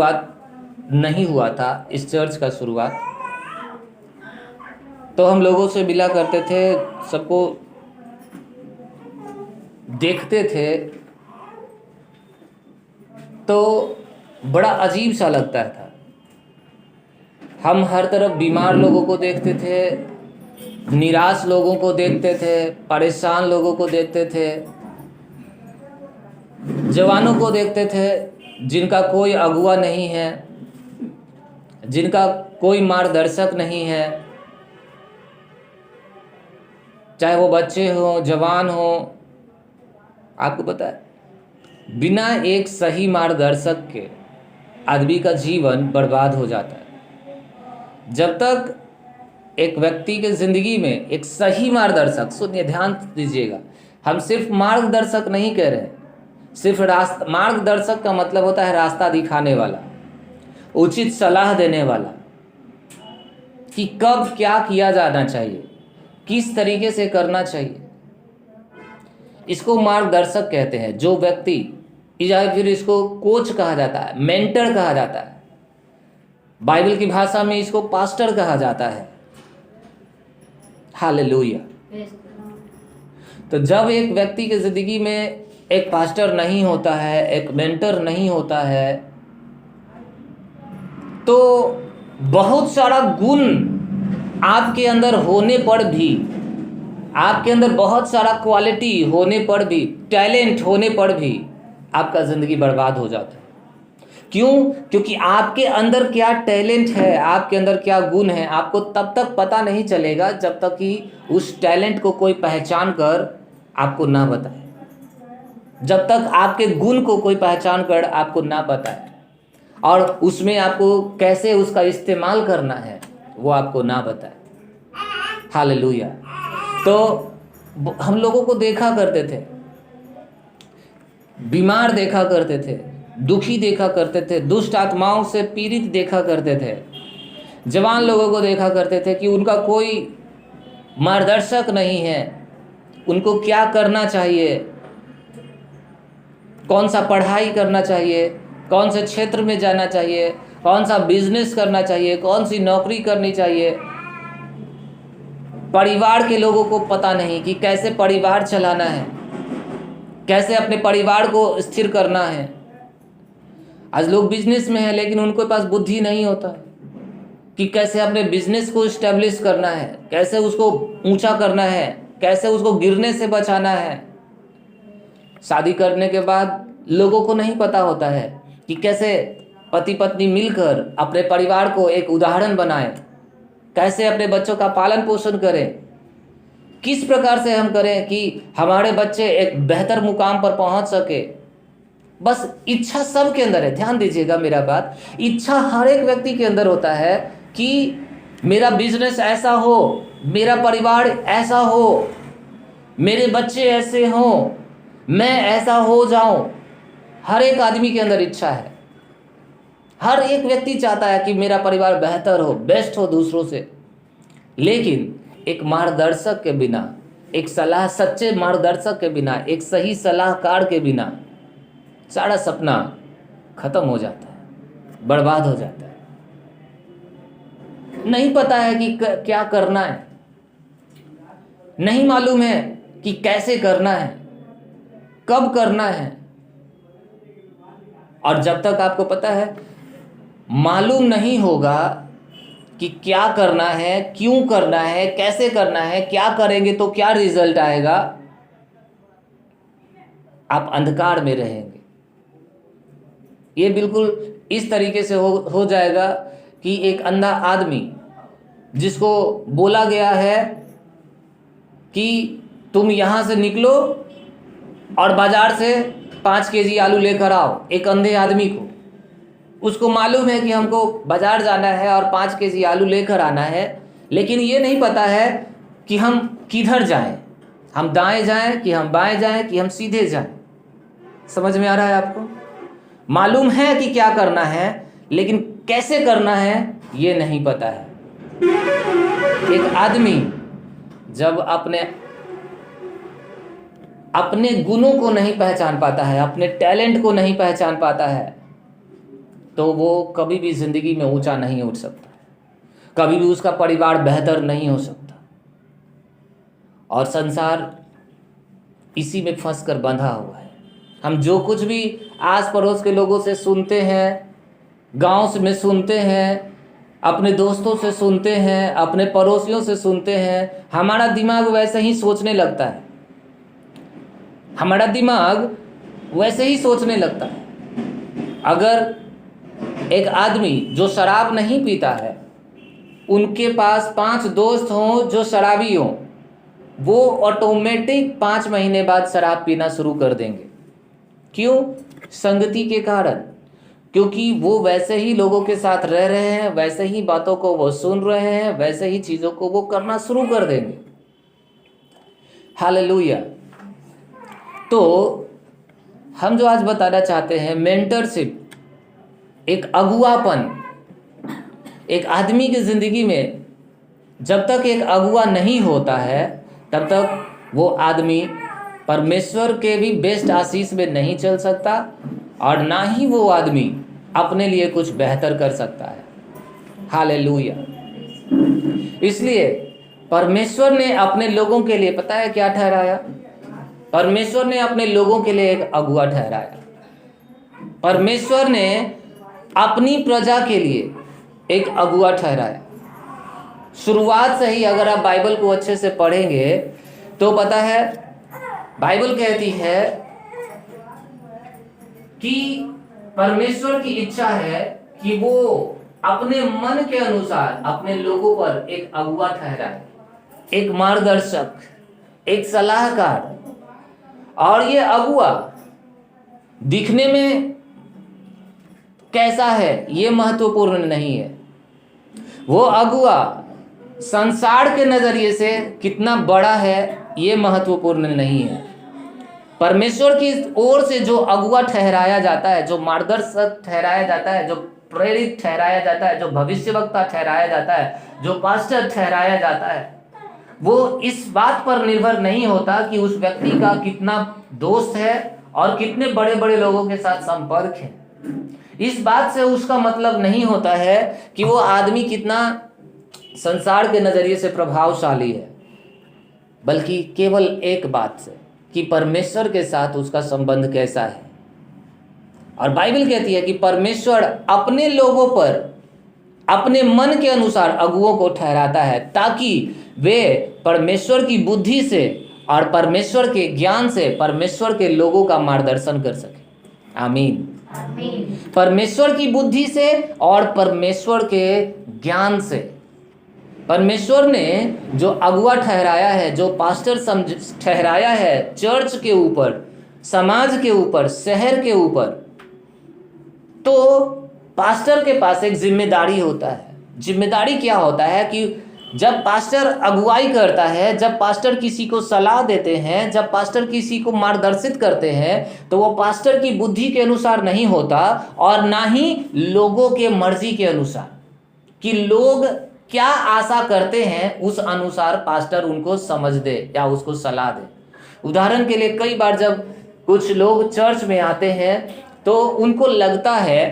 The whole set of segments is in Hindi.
शुरुआत नहीं हुआ था, इस चर्च का शुरुआत, तो हम लोगों से मिला करते थे, सबको देखते थे, तो बड़ा अजीब सा लगता था। हम हर तरफ बीमार लोगों को देखते थे, निराश लोगों को देखते थे, परेशान लोगों को देखते थे, जवानों को देखते थे जिनका कोई अगुआ नहीं है, जिनका कोई मार्गदर्शक नहीं है, चाहे वो बच्चे हों, जवान हों। आपको पता है, बिना एक सही मार्गदर्शक के आदमी का जीवन बर्बाद हो जाता है। जब तक एक व्यक्ति के ज़िंदगी में एक सही मार्गदर्शक, सुनिए ध्यान दीजिएगा, हम सिर्फ मार्गदर्शक नहीं कह रहे हैं, सिर्फ रास्ता, मार्गदर्शक का मतलब होता है रास्ता दिखाने वाला, उचित सलाह देने वाला, कि कब क्या किया जाना चाहिए, किस तरीके से करना चाहिए, इसको मार्गदर्शक कहते हैं। जो व्यक्ति, या फिर इसको कोच कहा जाता है, मेंटर कहा जाता है, बाइबल की भाषा में इसको पास्टर कहा जाता है। हालेलुया। तो जब एक व्यक्ति की ज़िंदगी में एक पास्टर नहीं होता है, एक मेंटर नहीं होता है, तो बहुत सारा गुण आपके अंदर होने पर भी, आपके अंदर बहुत सारा क्वालिटी होने पर भी, टैलेंट होने पर भी आपका ज़िंदगी बर्बाद हो जाता है। क्यों? क्योंकि आपके अंदर क्या टैलेंट है, आपके अंदर क्या गुण है, आपको तब तक पता नहीं चलेगा जब तक कि उस टैलेंट को कोई पहचान कर आपको ना बताए, जब तक आपके गुण को कोई पहचान कर आपको ना बताए, और उसमें आपको कैसे उसका इस्तेमाल करना है वो आपको ना बताए। हालेलुया। तो हम लोगों को देखा करते थे, बीमार देखा करते थे, दुखी देखा करते थे, दुष्ट आत्माओं से पीड़ित देखा करते थे, जवान लोगों को देखा करते थे कि उनका कोई मार्गदर्शक नहीं है, उनको क्या करना चाहिए, कौन सा पढ़ाई करना चाहिए, कौन से क्षेत्र में जाना चाहिए, कौन सा बिजनेस करना चाहिए, कौन सी नौकरी करनी चाहिए। परिवार के लोगों को पता नहीं कि कैसे परिवार चलाना है, कैसे अपने परिवार को स्थिर करना है। आज लोग बिजनेस में हैं, लेकिन उनके पास बुद्धि नहीं होता कि कैसे अपने बिजनेस को इस्टेब्लिश करना है, कैसे उसको ऊंचा करना है, कैसे उसको गिरने से बचाना है। शादी करने के बाद लोगों को नहीं पता होता है कि कैसे पति पत्नी मिलकर अपने परिवार को एक उदाहरण बनाएं, कैसे अपने बच्चों का पालन पोषण करें, किस प्रकार से हम करें कि हमारे बच्चे एक बेहतर मुकाम पर पहुंच सके। बस इच्छा सबके अंदर है, ध्यान दीजिएगा मेरा बात, इच्छा हर एक व्यक्ति के अंदर होता है कि मेरा बिजनेस ऐसा हो, मेरा परिवार ऐसा हो, मेरे बच्चे ऐसे हों, मैं ऐसा हो जाऊं। हर एक आदमी के अंदर इच्छा है, हर एक व्यक्ति चाहता है कि मेरा परिवार बेहतर हो, बेस्ट हो दूसरों से। लेकिन एक मार्गदर्शक के बिना, एक सलाह, सच्चे मार्गदर्शक के बिना, एक सही सलाहकार के बिना सारा सपना खत्म हो जाता है, बर्बाद हो जाता है। नहीं पता है कि क्या करना है, नहीं मालूम है कि कैसे करना है, कब करना है। और जब तक आपको पता है, मालूम नहीं होगा कि क्या करना है, क्यों करना है, कैसे करना है, क्या करेंगे तो क्या रिजल्ट आएगा, आप अंधकार में रहेंगे। ये बिल्कुल इस तरीके से हो जाएगा कि एक अंधा आदमी जिसको बोला गया है कि तुम यहाँ से निकलो और बाजार से 5 केजी आलू लेकर आओ, एक अंधे आदमी को, उसको मालूम है कि हमको बाजार जाना है और 5 केजी आलू लेकर आना है, लेकिन ये नहीं पता है कि हम किधर जाएं, हम दाएं जाएं कि हम बाएं जाएं कि हम सीधे जाएं। समझ में आ रहा है आपको? मालूम है कि क्या करना है, लेकिन कैसे करना है ये नहीं पता है। एक आदमी जब अपने गुणों को नहीं पहचान पाता है, अपने टैलेंट को नहीं पहचान पाता है, तो वो कभी भी ज़िंदगी में ऊंचा नहीं उठ सकता, कभी भी उसका परिवार बेहतर नहीं हो सकता। और संसार इसी में फंस कर बंधा हुआ है। हम जो कुछ भी आस पड़ोस के लोगों से सुनते हैं, गांव में सुनते हैं, अपने दोस्तों से सुनते हैं, अपने पड़ोसियों से सुनते हैं, हमारा दिमाग वैसे ही सोचने लगता है। हमारा दिमाग वैसे ही सोचने लगता है। अगर एक आदमी जो शराब नहीं पीता है, उनके पास 5 दोस्त हों जो शराबी हों, वो ऑटोमेटिक 5 महीने बाद शराब पीना शुरू कर देंगे। क्यों? संगति के कारण। क्योंकि वो वैसे ही लोगों के साथ रह रहे हैं, वैसे ही बातों को वो सुन रहे हैं, वैसे ही चीज़ों को वो करना शुरू कर देंगे। हालेलुया। तो हम जो आज बताना चाहते हैं, मेंटरशिप, एक अगुवापन। एक आदमी की ज़िंदगी में जब तक एक अगुवा नहीं होता है, तब तक वो आदमी परमेश्वर के भी बेस्ट आशीष में नहीं चल सकता, और ना ही वो आदमी अपने लिए कुछ बेहतर कर सकता है। हालेलुया। इसलिए परमेश्वर ने अपने लोगों के लिए पता है क्या ठहराया? परमेश्वर ने अपने लोगों के लिए एक अगुवा ठहराया। परमेश्वर ने अपनी प्रजा के लिए एक अगुवा ठहराया। शुरुआत से ही अगर आप बाइबल को अच्छे से पढ़ेंगे तो पता है, बाइबल कहती है कि परमेश्वर की इच्छा है कि वो अपने मन के अनुसार अपने लोगों पर एक अगुवा ठहराए, एक मार्गदर्शक, एक सलाहकार। और ये अगुवा दिखने में कैसा है ये महत्वपूर्ण नहीं है। वो अगुवा संसार के नजरिए से कितना बड़ा है ये महत्वपूर्ण नहीं है। परमेश्वर की ओर से जो अगुवा ठहराया जाता है, जो मार्गदर्शक ठहराया जाता है, जो प्रेरित ठहराया जाता है, जो भविष्यवक्ता ठहराया जाता है, जो पास्टर ठहराया जाता है, वो इस बात पर निर्भर नहीं होता कि उस व्यक्ति का कितना दोस्त है और कितने बड़े बड़े लोगों के साथ संपर्क है। इस बात से उसका मतलब नहीं होता है कि वो आदमी कितना संसार के नजरिए से प्रभावशाली है, बल्कि केवल एक बात से कि परमेश्वर के साथ उसका संबंध कैसा है। और बाइबल कहती है कि परमेश्वर अपने लोगों पर अपने मन के अनुसार अगुओं को ठहराता है, ताकि वे परमेश्वर की बुद्धि से और परमेश्वर के ज्ञान से परमेश्वर के लोगों का मार्गदर्शन कर सके। आमीन। परमेश्वर की बुद्धि से और परमेश्वर के ज्ञान से। परमेश्वर ने जो अगुवा ठहराया है, जो पास्टर ठहराया है चर्च के ऊपर, समाज के ऊपर, शहर के ऊपर, तो पास्टर के पास एक जिम्मेदारी होता है। जिम्मेदारी क्या होता है कि जब पास्टर अगुवाई करता है, जब पास्टर किसी को सलाह देते हैं, जब पास्टर किसी को मार्गदर्शित करते हैं, तो वो पास्टर की बुद्धि के अनुसार नहीं होता और ना ही लोगों के मर्जी के अनुसार, कि लोग क्या आशा करते हैं उस अनुसार पास्टर उनको समझ दे या उसको सलाह दे। उदाहरण के लिए कई बार जब कुछ लोग चर्च में आते हैं तो उनको लगता है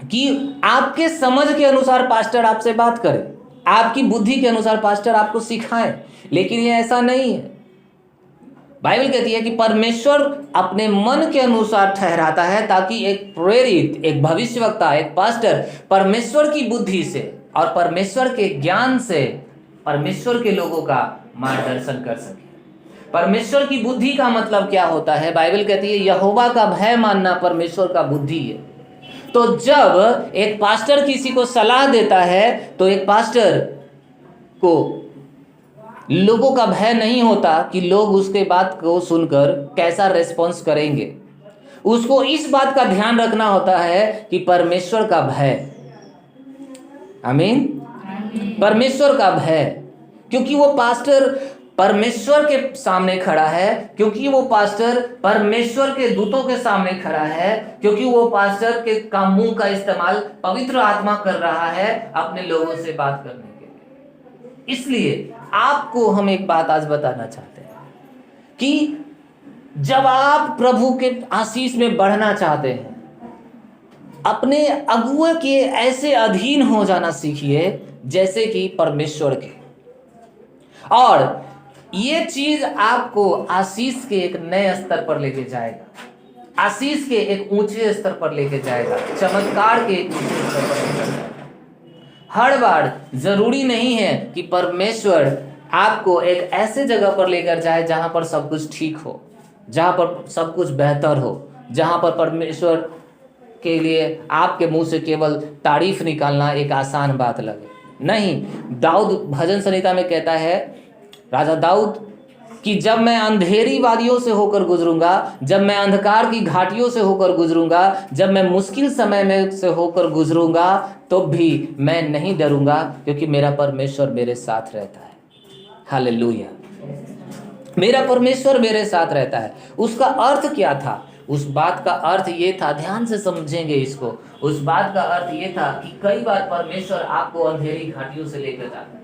कि आपके समझ के अनुसार पास्टर आपसे बात करे, आपकी बुद्धि के अनुसार पास्टर आपको सिखाए, लेकिन ये ऐसा नहीं है। बाइबल कहती है कि परमेश्वर अपने मन के अनुसार ठहराता है, ताकि एक प्रेरित, एक भविष्यवक्ता, एक पास्टर परमेश्वर की बुद्धि से और परमेश्वर के ज्ञान से परमेश्वर के लोगों का मार्गदर्शन कर सके। परमेश्वर की बुद्धि का मतलब क्या होता है? बाइबल कहती है यहोवा का भय मानना परमेश्वर का बुद्धि है। तो जब एक पास्टर किसी को सलाह देता है तो एक पास्टर को लोगों का भय नहीं होता कि लोग उसके बात को सुनकर कैसा रेस्पॉन्स करेंगे। उसको इस बात का ध्यान रखना होता है कि परमेश्वर का भय। आमीन। परमेश्वर का भय, क्योंकि वो पास्टर परमेश्वर के सामने खड़ा है, क्योंकि वो पास्टर परमेश्वर के दूतों के सामने खड़ा है, क्योंकि वो पास्टर के मुंह का इस्तेमाल पवित्र आत्मा कर रहा है अपने लोगों से बात करने के लिए। इसलिए आपको हम एक बात आज बताना चाहते हैं कि जब आप प्रभु के आशीष में बढ़ना चाहते हैं, अपने अगुआ के ऐसे अधीन हो जाना सीखिए जैसे कि परमेश्वर के, और ये चीज आपको आशीष के एक नए स्तर पर लेके जाएगा, आशीष के एक ऊंचे स्तर पर लेके जाएगा, चमत्कार के एक ऊंचे स्तर पर लेके जाएगा। हर बार जरूरी नहीं है कि परमेश्वर आपको एक ऐसे जगह पर लेकर जाए जहां पर सब कुछ ठीक हो, जहां पर सब कुछ बेहतर हो, जहां पर परमेश्वर के लिए आपके मुंह से केवल तारीफ निकालना एक आसान बात लगे। नहीं, दाऊद भजन संहिता में कहता है, राजा दाऊद, कि जब मैं अंधेरी वादियों से होकर गुजरूंगा, जब मैं अंधकार की घाटियों से होकर गुजरूंगा, जब मैं मुश्किल समय में से होकर गुजरूंगा, तो भी मैं नहीं डरूंगा, क्योंकि मेरा परमेश्वर मेरे साथ रहता है। हालेलुया, मेरा परमेश्वर मेरे साथ रहता है। उसका अर्थ क्या था? उस बात का अर्थ ये था, ध्यान से समझेंगे इसको, उस बात का अर्थ ये था कि कई बार परमेश्वर आपको अंधेरी घाटियों से लेकर जाता है,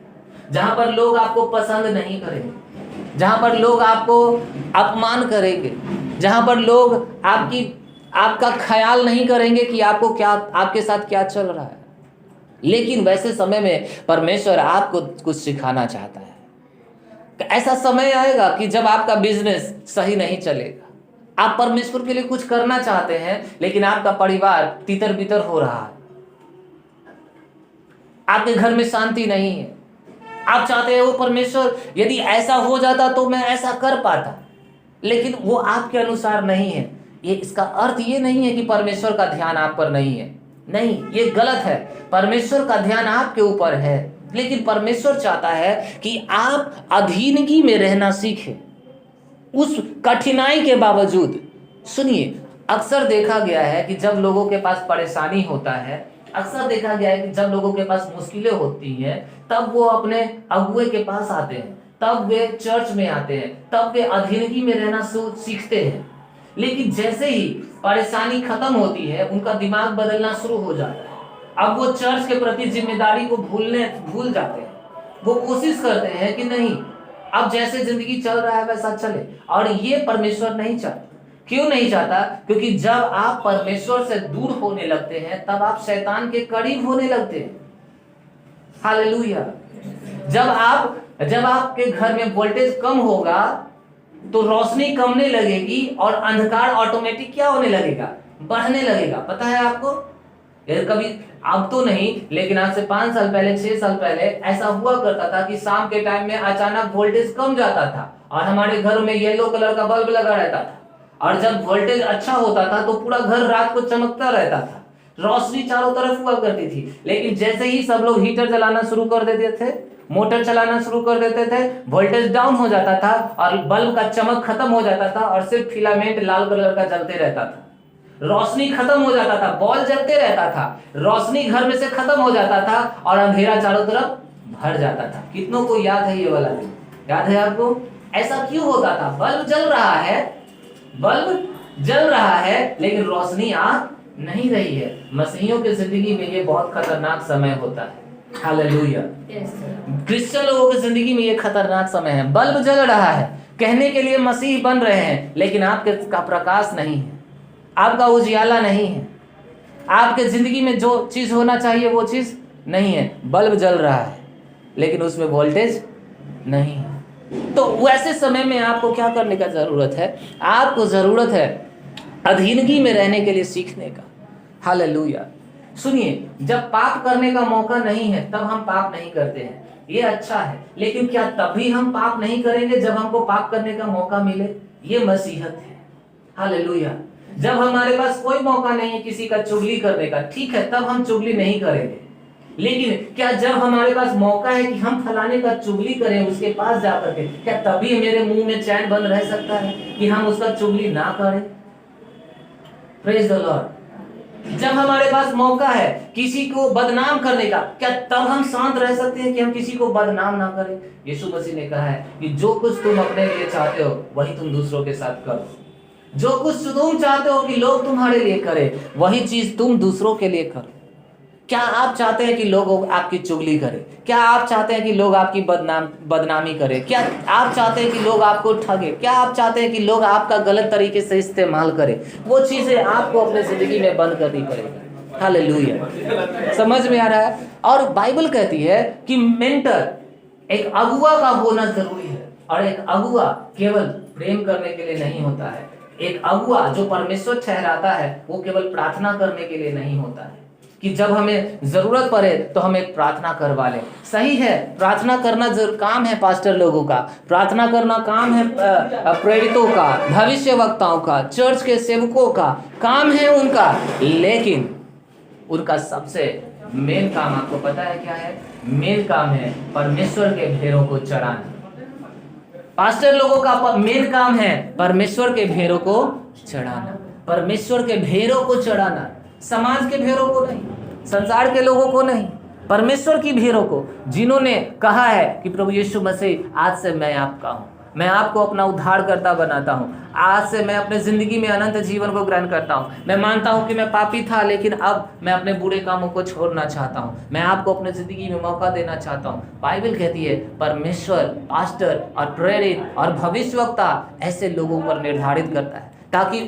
जहां पर लोग आपको पसंद नहीं करेंगे, जहां पर लोग आपको अपमान करेंगे, जहां पर लोग आपका ख्याल नहीं करेंगे कि आपको क्या, आपके साथ क्या चल रहा है। लेकिन वैसे समय में परमेश्वर आपको कुछ सिखाना चाहता है। ऐसा समय आएगा कि जब आपका बिजनेस सही नहीं चलेगा, आप परमेश्वर के लिए कुछ करना चाहते हैं, लेकिन आपका परिवार तितर बितर हो रहा है, आपके घर में शांति नहीं है, आप चाहते हैं वो परमेश्वर यदि ऐसा हो जाता तो मैं ऐसा कर पाता, लेकिन वो आपके अनुसार नहीं है। ये इसका अर्थ ये नहीं है कि परमेश्वर का ध्यान आप पर नहीं है, नहीं, ये गलत है। परमेश्वर का ध्यान आपके ऊपर है, लेकिन परमेश्वर चाहता है कि आप अधीनगी में रहना सीखें, उस कठिनाई के बावजूद। सुनिए, अक्सर देखा गया है कि जब लोगों के पास परेशानी होता है, अक्सर देखा गया है कि जब लोगों के पास मुश्किलें होती हैं, तब वो अपने अगुए के पास आते हैं, तब वे चर्च में आते हैं, तब वे अधीनगी में रहना सीखते हैं। लेकिन जैसे ही परेशानी खत्म होती है, उनका दिमाग बदलना शुरू हो जाता है। अब वो चर्च के प्रति जिम्मेदारी को भूल जाते हैं। वो कोशिश करते हैं कि नहीं, अब जैसे जिंदगी चल रहा है वैसा चले, और ये परमेश्वर नहीं चाहता। क्यों नहीं चाहता? क्योंकि जब आप परमेश्वर से दूर होने लगते हैं, तब आप शैतान के करीब होने लगते हैं। हालेलुया। जब आपके घर में वोल्टेज कम होगा तो रोशनी कमने लगेगी, और अंधकार ऑटोमेटिक क्या होने लगेगा? बढ़ने लगेगा। पता है आपको? कभी, अब तो नहीं, लेकिन आज से 5 साल पहले, 6 साल पहले ऐसा हुआ करता था कि शाम के टाइम में अचानक वोल्टेज कम जाता था, और हमारे घरों में येलो कलर का बल्ब लगा रहता था, और जब वोल्टेज अच्छा होता था तो पूरा घर रात को चमकता रहता था, रोशनी चारों तरफ हुआ करती थी। लेकिन जैसे ही सब लोग हीटर चलाना शुरू कर देते थे, मोटर चलाना शुरू कर देते थे, वोल्टेज डाउन हो जाता था, और बल्ब का चमक खत्म हो जाता था, और सिर्फ फिलामेंट लाल कलर का जलते रहता था। रोशनी खत्म हो जाता था, बॉल जलते रहता था, रोशनी घर में से खत्म हो जाता था, और अंधेरा चारों तरफ भर जाता था। कितनों को याद है ये वाला दिन? याद है आपको? ऐसा क्यों होता था? बल्ब जल रहा है, लेकिन रोशनी आ नहीं रही है। मसीहियों की जिंदगी में ये बहुत खतरनाक समय होता है। हालेलुया। क्रिश्चियन लोगों की जिंदगी में ये खतरनाक समय है। बल्ब जल रहा है, कहने के लिए मसीह बन रहे हैं, लेकिन आपके का प्रकाश नहीं है, आपका उजियाला नहीं है, आपके जिंदगी में जो चीज होना चाहिए वो चीज नहीं है। बल्ब जल रहा है, लेकिन उसमें वोल्टेज नहीं है। तो वैसे समय में आपको क्या करने का जरूरत है? आपको जरूरत है अधीनगी में रहने के लिए सीखने का। हालेलुया। सुनिए, जब पाप करने का मौका नहीं है तब हम पाप नहीं करते हैं, ये अच्छा है। लेकिन क्या तभी हम पाप नहीं करेंगे जब हमको पाप करने का मौका मिले? ये मसीहत है। हालेलुया। जब हमारे पास कोई मौका नहीं है किसी का चुगली करने का, ठीक है, तब हम चुगली नहीं करेंगे। लेकिन क्या जब हमारे पास मौका है कि हम फलाने का चुगली करें, उसके पास जाकर के, क्या तभी मेरे मुंह में चैन बंद रह सकता है कि हम उसका चुगली ना करें? Praise the Lord. जब हमारे पास मौका है किसी को बदनाम करने का, क्या तब हम शांत रह सकते हैं कि हम किसी को बदनाम ना करें? यीशु मसीह ने कहा है कि जो कुछ तुम अपने लिए चाहते हो वही तुम दूसरों के साथ करो। जो कुछ तुम चाहते हो कि लोग तुम्हारे लिए करें, वही चीज तुम दूसरों के लिए करो। क्या आप चाहते हैं कि लोग आपकी चुगली करें? क्या आप चाहते हैं कि लोग आपकी बदनामी करें? क्या आप चाहते हैं कि लोग आपको ठगे? क्या आप चाहते हैं कि लोग आपका गलत तरीके से इस्तेमाल करें? वो चीजें आपको अपने जिंदगी में बंद करनी पड़ेगी। हालेलुया। समझ में आ रहा है? और बाइबल कहती है कि मेंटर, एक अगुआ का होना जरूरी है। और एक अगुआ केवल प्रेम करने के लिए नहीं होता है। एक अगुआ जो परमेश्वर ठहराता है वो केवल प्रार्थना करने के लिए नहीं होता है कि जब हमें जरूरत पड़े तो हम एक प्रार्थना करवा लें। सही है, प्रार्थना करना जरूर काम है पास्टर लोगों का, प्रार्थना करना काम है प्रेरितों का, भविष्यवक्ताओं का, चर्च के सेवकों का काम है उनका, लेकिन उनका सबसे मेन काम आपको पता है क्या है? मेन काम है परमेश्वर के भेड़ों को चराना। पास्टर लोगों का मेन काम है परमेश्वर के भेड़ों को चढ़ाना, परमेश्वर के भेड़ों को चढ़ाना, समाज के भेड़ों को नहीं, संसार के लोगों को नहीं, परमेश्वर की भेड़ों को, जिन्होंने कहा है कि प्रभु यीशु मसीह आज से मैं आपका हूं, मैं आपको अपना उद्धारकर्ता बनाता हूं, आज से मैं अपने जिंदगी में अनंत जीवन को ग्रहण करता हूं, मैं मानता हूं कि मैं पापी था लेकिन अब मैं अपने बुरे कामों को छोड़ना चाहता हूं, मैं आपको अपने जिंदगी में मौका देना चाहता हूं। बाइबल कहती है परमेश्वर पास्टर और प्रेरित और भविष्यवक्ता ऐसे लोगों पर निर्धारित करता है ताकि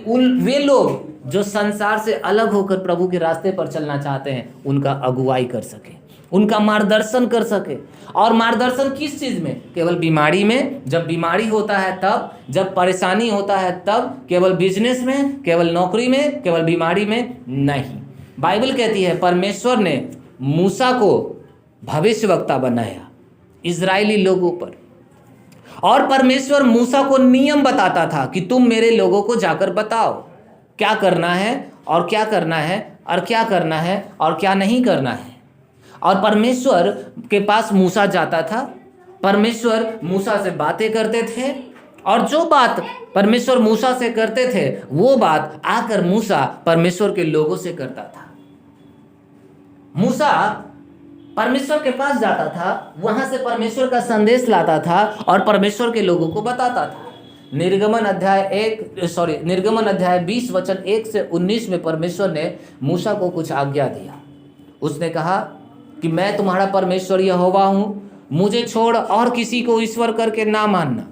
वे लोग जो संसार से अलग होकर प्रभु के रास्ते पर चलना चाहते हैं उनका अगुवाई कर सके, उनका मार्गदर्शन कर सके। और मार्गदर्शन किस चीज में? केवल बीमारी में, जब बीमारी होता है तब, जब परेशानी होता है तब, केवल बिजनेस में, केवल नौकरी में, केवल बीमारी में नहीं। बाइबल कहती है परमेश्वर ने मूसा को भविष्यवक्ता बनाया इजरायली लोगों पर, और परमेश्वर मूसा को नियम बताता था कि तुम मेरे लोगों को जाकर बताओ क्या करना है और क्या करना है और क्या करना है और क्या नहीं करना है। और परमेश्वर के पास मूसा जाता था, परमेश्वर मूसा से बातें करते थे, और जो बात परमेश्वर मूसा से करते थे वो बात आकर मूसा परमेश्वर के लोगों से करता था। मूसा परमेश्वर के पास जाता था, वहां से परमेश्वर का संदेश लाता था और परमेश्वर के लोगों को बताता था। निर्गमन अध्याय 20 वचन 1 से 19 में परमेश्वर ने मूसा को कुछ आज्ञा दिया। उसने कहा कि मैं तुम्हारा परमेश्वर यहोवा हूं, मुझे छोड़ और किसी को ईश्वर करके ना मानना,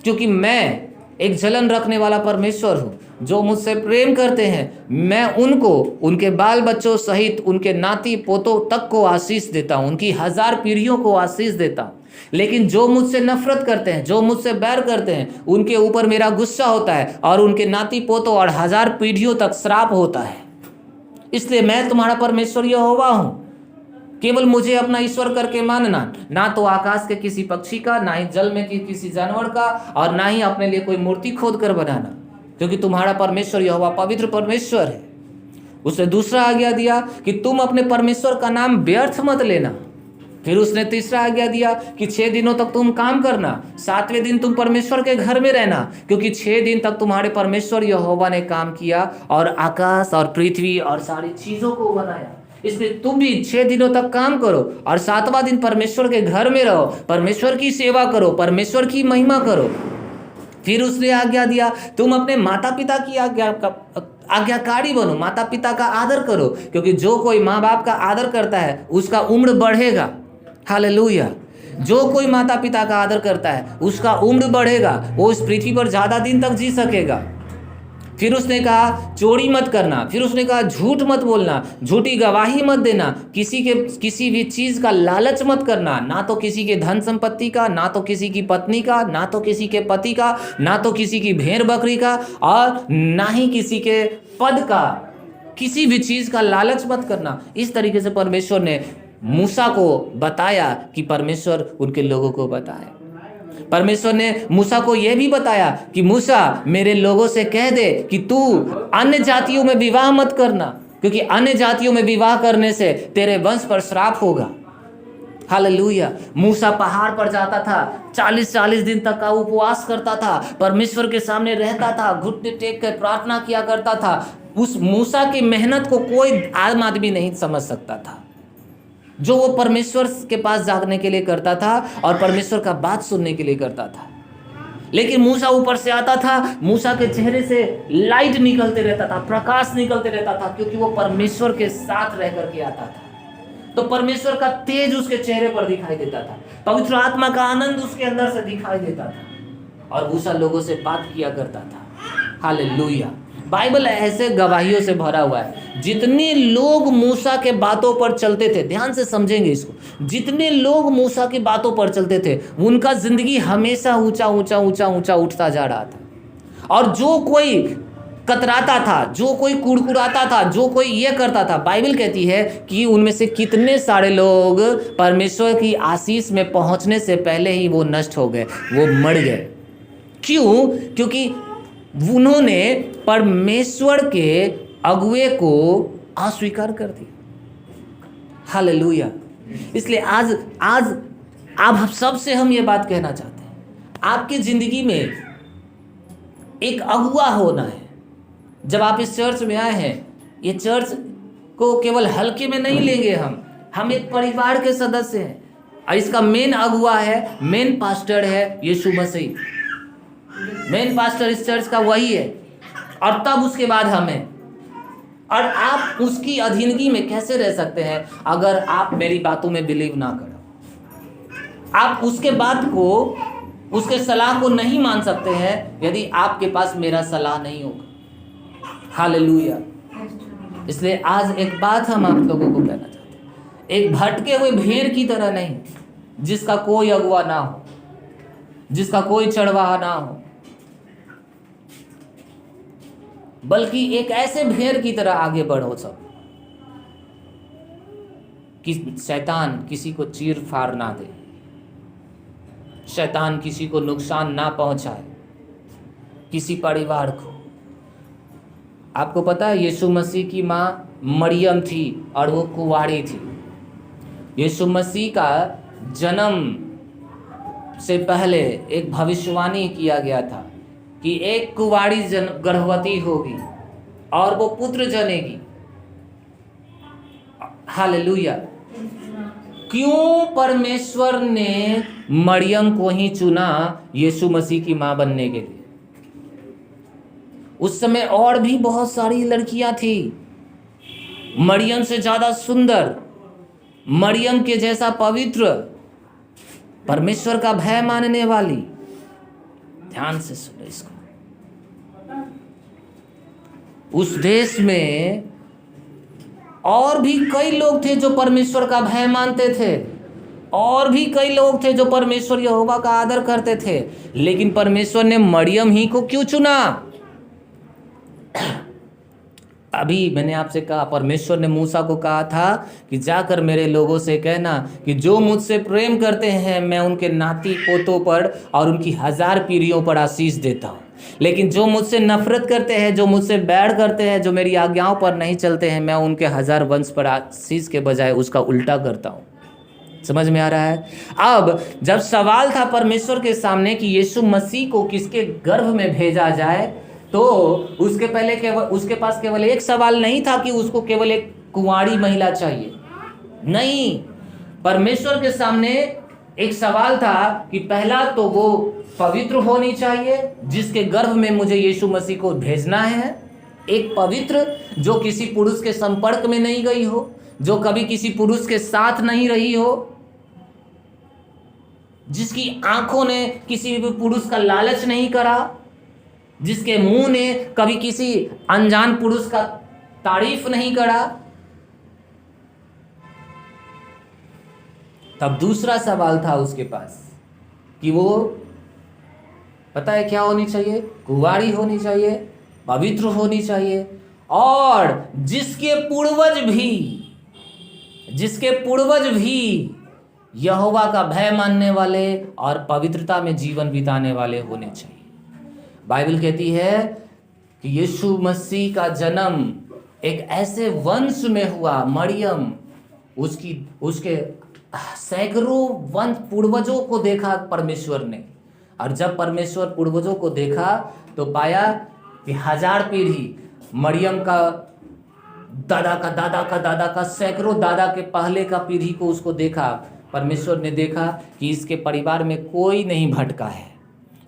क्योंकि मैं एक जलन रखने वाला परमेश्वर हूं। जो मुझसे प्रेम करते हैं मैं उनको उनके बाल बच्चों सहित उनके नाती पोतों तक को आशीष देता हूं, उनकी 1000 पीढ़ियों को आशीष देता हूं। लेकिन जो मुझसे नफरत करते हैं, जो मुझसे बैर करते हैं, उनके ऊपर मेरा गुस्सा होता है और उनके नाती पोतों और 1000 पीढ़ियों तक श्राप होता है। इसलिए मैं तुम्हारा परमेश्वर यहोवा हूं, केवल मुझे अपना ईश्वर करके मानना, ना तो आकाश के किसी पक्षी का, ना ही जल में किसी जानवर का, और ना ही अपने लिए कोई मूर्ति खोद कर बनाना, क्योंकि तुम्हारा परमेश्वर यहोवा पवित्र परमेश्वर है। उसने दूसरा आज्ञा दिया कि तुम अपने परमेश्वर का नाम व्यर्थ मत लेना। फिर उसने तीसरा आज्ञा दिया कि 6 दिनों तक तुम काम करना, 7वें दिन तुम परमेश्वर के घर में रहना, क्योंकि 6 दिन तक तुम्हारे परमेश्वर यहोवा ने काम किया और आकाश और पृथ्वी और सारी चीजों को बनाया। इसलिए तुम भी 6 दिनों तक काम करो और 7वां दिन परमेश्वर के घर में रहो, परमेश्वर की सेवा करो, परमेश्वर की महिमा करो। फिर उसने आज्ञा दिया तुम अपने माता पिता की आज्ञाकारी बनो, माता पिता का आदर करो, क्योंकि जो कोई माँ बाप का आदर करता है उसका उम्र बढ़ेगा। हालेलुया। जो कोई माता पिता का आदर करता है उसका उम्र बढ़ेगा, वो इस पृथ्वी पर ज्यादा दिन तक जी सकेगा। फिर उसने कहा चोरी मत करना, फिर उसने कहा झूठ मत बोलना, झूठी गवाही मत देना, किसी भी चीज का लालच मत करना, ना तो किसी के धन संपत्ति का, ना तो किसी की पत्नी का, ना तो किसी के पति का, ना तो किसी की भेड़ बकरी का, और ना ही किसी के पद का, किसी भी चीज का लालच मत करना। इस तरीके से परमेश्वर ने मूसा को बताया कि परमेश्वर उनके लोगों को बताए। परमेश्वर ने मूसा को यह भी बताया कि मूसा मेरे लोगों से कह दे कि तू अन्य जातियों में विवाह मत करना, क्योंकि अन्य जातियों में विवाह करने से तेरे वंश पर श्राप होगा। हालेलुया। मूसा पहाड़ पर जाता था, 40 दिन तक का उपवास करता था, परमेश्वर के सामने रहता था, घुटने टेक कर प्रार्थना किया करता था। उस मूसा की मेहनत को कोई आम आदमी नहीं समझ सकता था, जो वो परमेश्वर के पास जाने के लिए करता था और परमेश्वर का बात सुनने के लिए करता था। लेकिन मूसा ऊपर से आता था, मूसा के चेहरे से लाइट निकलते रहता था, प्रकाश निकलते रहता था, क्योंकि वो परमेश्वर के साथ रह करके आता था। तो परमेश्वर का तेज उसके चेहरे पर दिखाई देता था, पवित्र आत्मा का आनंद उसके अंदर से दिखाई देता था, और मूसा लोगों से बात किया करता था। हालेलुया। बाइबल ऐसे गवाहियों से भरा हुआ है। जितने लोग मूसा के बातों पर चलते थे, ध्यान से समझेंगे इसको, जितने लोग मूसा की बातों पर चलते थे उनका जिंदगी हमेशा ऊंचा ऊंचा ऊंचा ऊंचा उठता जा रहा था। और जो कोई कतराता था, जो कोई कुड़कुड़ाता था, जो कोई ये करता था, बाइबल कहती है कि उनमें से कितने सारे लोग परमेश्वर की आशीष में पहुंचने से पहले ही वो नष्ट हो गए, वो मर गए। क्यों? क्योंकि उन्होंने परमेश्वर के अगुए को अस्वीकार कर दिया। हालेलुया। इसलिए आज आप सबसे हम ये बात कहना चाहते हैं, आपकी जिंदगी में एक अगुआ होना है। जब आप इस चर्च में आए हैं, ये चर्च को केवल हल्के में नहीं लेंगे, हम एक परिवार के सदस्य हैं और इसका मेन अगुआ है, मेन पास्टर है यीशु मसीह। मेन पास्टर इस चर्च का वही है और तब उसके बाद हमें। और आप उसकी अधीनगी में कैसे रह सकते हैं अगर आप मेरी बातों में बिलीव ना करो? आप उसके बात को, उसके सलाह को नहीं मान सकते हैं यदि आपके पास मेरा सलाह नहीं होगा। हालेलुया। इसलिए आज एक बात हम आप लोगों को कहना चाहते हैं, एक भटके हुए भेड़ की तरह नहीं, जिसका कोई अगुआ ना हो, जिसका कोई चढ़वाहा ना हो, बल्कि एक ऐसे भेड़ की तरह आगे बढ़ो सब, कि शैतान किसी को चीर फाड़ ना दे, शैतान किसी को नुकसान ना पहुंचाए, किसी परिवार को। आपको पता है यीशु मसीह की माँ मरियम थी और वो कुंवारी थी। यीशु मसीह का जन्म से पहले एक भविष्यवाणी किया गया था कि एक कुंवारी गर्भवती होगी और वो पुत्र जनेगी। हालेलुया। क्यों परमेश्वर ने मरियम को ही चुना यीशु मसीह की मां बनने के लिए? उस समय और भी बहुत सारी लड़कियां थी, मरियम से ज्यादा सुंदर, मरियम के जैसा पवित्र, परमेश्वर का भय मानने वाली। ध्यान से सुनो इसको। उस देश में और भी कई लोग थे जो परमेश्वर का भय मानते थे, और भी कई लोग थे जो परमेश्वर यहोवा का आदर करते थे, लेकिन परमेश्वर ने मरियम ही को क्यों चुना? अभी मैंने आपसे कहा, परमेश्वर ने मूसा को कहा था कि जाकर मेरे लोगों से कहना कि जो मुझसे प्रेम करते हैं मैं उनके नाती पोतों पर और उनकी 1000 पीढ़ियों पर आशीष देता हूँ, लेकिन जो मुझसे नफरत करते हैं, जो मुझसे बैर करते हैं, जो मेरी आज्ञाओं पर नहीं चलते हैं, मैं उनके 1000 वंश पर आशीष के बजाय उसका उल्टा करता हूँ। समझ में आ रहा है? अब जब सवाल था परमेश्वर के सामने कि यीशु मसीह को किसके गर्भ में भेजा जाए, तो उसके पास केवल एक सवाल नहीं था कि उसको केवल एक कुंवारी महिला चाहिए। नहीं, परमेश्वर के सामने एक सवाल था कि पहला तो वो पवित्र होनी चाहिए जिसके गर्भ में मुझे यीशु मसीह को भेजना है। एक पवित्र जो किसी पुरुष के संपर्क में नहीं गई हो, जो कभी किसी पुरुष के साथ नहीं रही हो, जिसकी आंखों ने किसी भी पुरुष का लालच नहीं करा, जिसके मुंह ने कभी किसी अनजान पुरुष का तारीफ नहीं करा। तब दूसरा सवाल था उसके पास कि वो पता है क्या होनी चाहिए? कुंवारी होनी चाहिए, पवित्र होनी चाहिए, और जिसके पूर्वज भी यहोवा का भय मानने वाले और पवित्रता में जीवन बिताने वाले होने चाहिए। बाइबल कहती है कि यीशु मसीह का जन्म एक ऐसे वंश में हुआ, मरियम उसके सैकड़ों वंश पूर्वजों को देखा परमेश्वर ने, और जब परमेश्वर पूर्वजों को देखा तो पाया कि 1000 पीढ़ी, मरियम का दादा का दादा का दादा का सैकड़ों दादा के पहले का पीढ़ी को उसको देखा। परमेश्वर ने देखा कि इसके परिवार में कोई नहीं भटका है,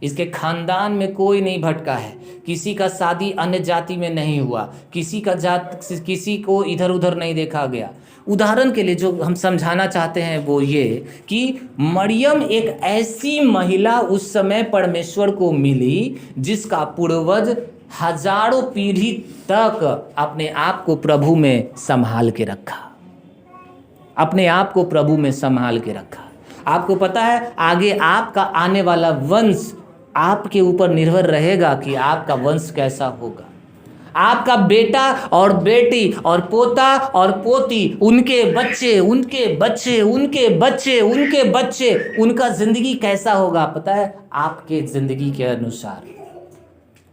इसके खानदान में कोई नहीं भटका है, किसी का शादी अन्य जाति में नहीं हुआ, किसी को इधर उधर नहीं देखा गया। उदाहरण के लिए जो हम समझाना चाहते हैं वो ये कि मरियम एक ऐसी महिला उस समय परमेश्वर को मिली जिसका पूर्वज हजारों पीढ़ी तक अपने आप को प्रभु में संभाल के रखा, अपने आप को प्रभु में संभाल के रखा। आपको पता है आगे आपका आने वाला वंश आपके ऊपर निर्भर रहेगा कि आपका वंश कैसा होगा। आपका बेटा और बेटी और पोता और पोती, उनके बच्चे, उनके बच्चे, उनके बच्चे, उनके बच्चे, उनका जिंदगी कैसा होगा पता है? आपके जिंदगी के अनुसार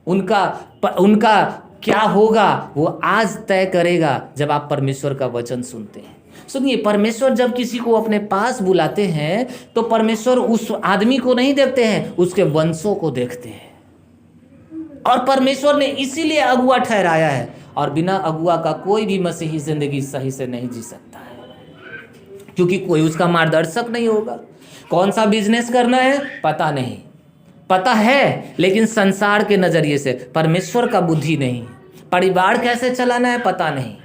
उनका क्या होगा वो आज तय करेगा जब आप परमेश्वर का वचन सुनते हैं। सुनिए, परमेश्वर जब किसी को अपने पास बुलाते हैं तो परमेश्वर उस आदमी को नहीं देखते हैं, उसके वंशों को देखते हैं। और परमेश्वर ने इसीलिए अगुआ ठहराया है, और बिना अगुआ का कोई भी मसीही जिंदगी सही से नहीं जी सकता है, क्योंकि कोई उसका मार्गदर्शक नहीं होगा। कौन सा बिजनेस करना है पता नहीं, पता है लेकिन संसार के नजरिए से, परमेश्वर का बुद्धि नहीं। परिवार कैसे चलाना है पता नहीं।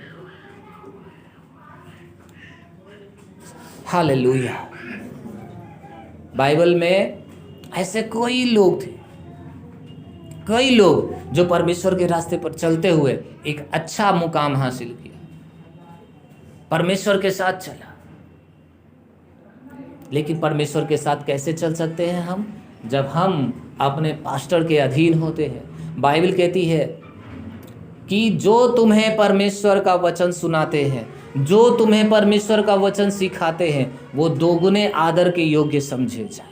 हालेलुया। बाइबल में ऐसे कई लोग थे, कई लोग जो परमेश्वर के रास्ते पर चलते हुए एक अच्छा मुकाम हासिल किया, परमेश्वर के साथ चला। लेकिन परमेश्वर के साथ कैसे चल सकते हैं हम? जब हम अपने पास्टर के अधीन होते हैं। बाइबल कहती है कि जो तुम्हें परमेश्वर का वचन सुनाते हैं, जो तुम्हें परमेश्वर का वचन सिखाते हैं, वो दोगुने आदर के योग्य समझे जाए।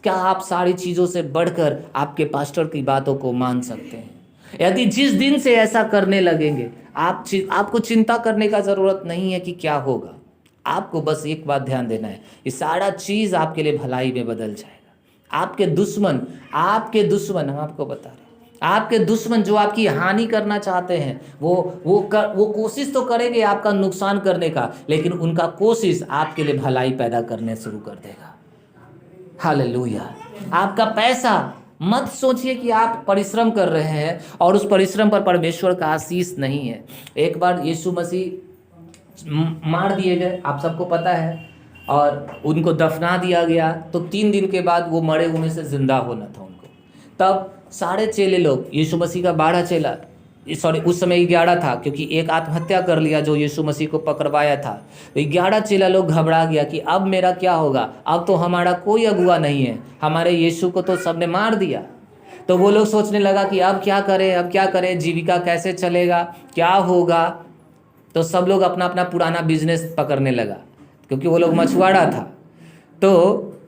क्या आप सारी चीज़ों से बढ़कर आपके पास्टर की बातों को मान सकते हैं? यदि जिस दिन से ऐसा करने लगेंगे, आपको चिंता करने का ज़रूरत नहीं है कि क्या होगा। आपको बस एक बात ध्यान देना है, ये सारा चीज़ आपके लिए भलाई में बदल जाएगा। आपके दुश्मन हम आपको बता रहे हैं, आपके दुश्मन जो आपकी हानि करना चाहते हैं, वो कोशिश तो करेंगे आपका नुकसान करने का, लेकिन उनका कोशिश आपके लिए भलाई पैदा करने शुरू कर देगा। हालेलुया। आपका पैसा, मत सोचिए कि आप परिश्रम कर रहे हैं और उस परिश्रम पर परमेश्वर का आशीष नहीं है। एक बार यीशु मसीह मार दिए गए, आप सबको पता है, और उनको दफना दिया गया। तो 3 दिन के बाद वो मरे हुए से जिंदा होना था उनको। तब सारे चेले लोग, यीशु मसीह का 12 चेला, उस समय 11 था, क्योंकि एक आत्महत्या कर लिया जो यीशु मसीह को पकड़वाया था। तो 11 चेला लोग घबरा गया कि अब मेरा क्या होगा, अब तो हमारा कोई अगुआ नहीं है, हमारे यीशु को तो सबने मार दिया। तो वो लोग सोचने लगा कि अब क्या करें, जीविका कैसे चलेगा, क्या होगा। तो सब लोग अपना अपना पुराना बिजनेस पकड़ने लगा, क्योंकि वो लोग मछुआरा था। तो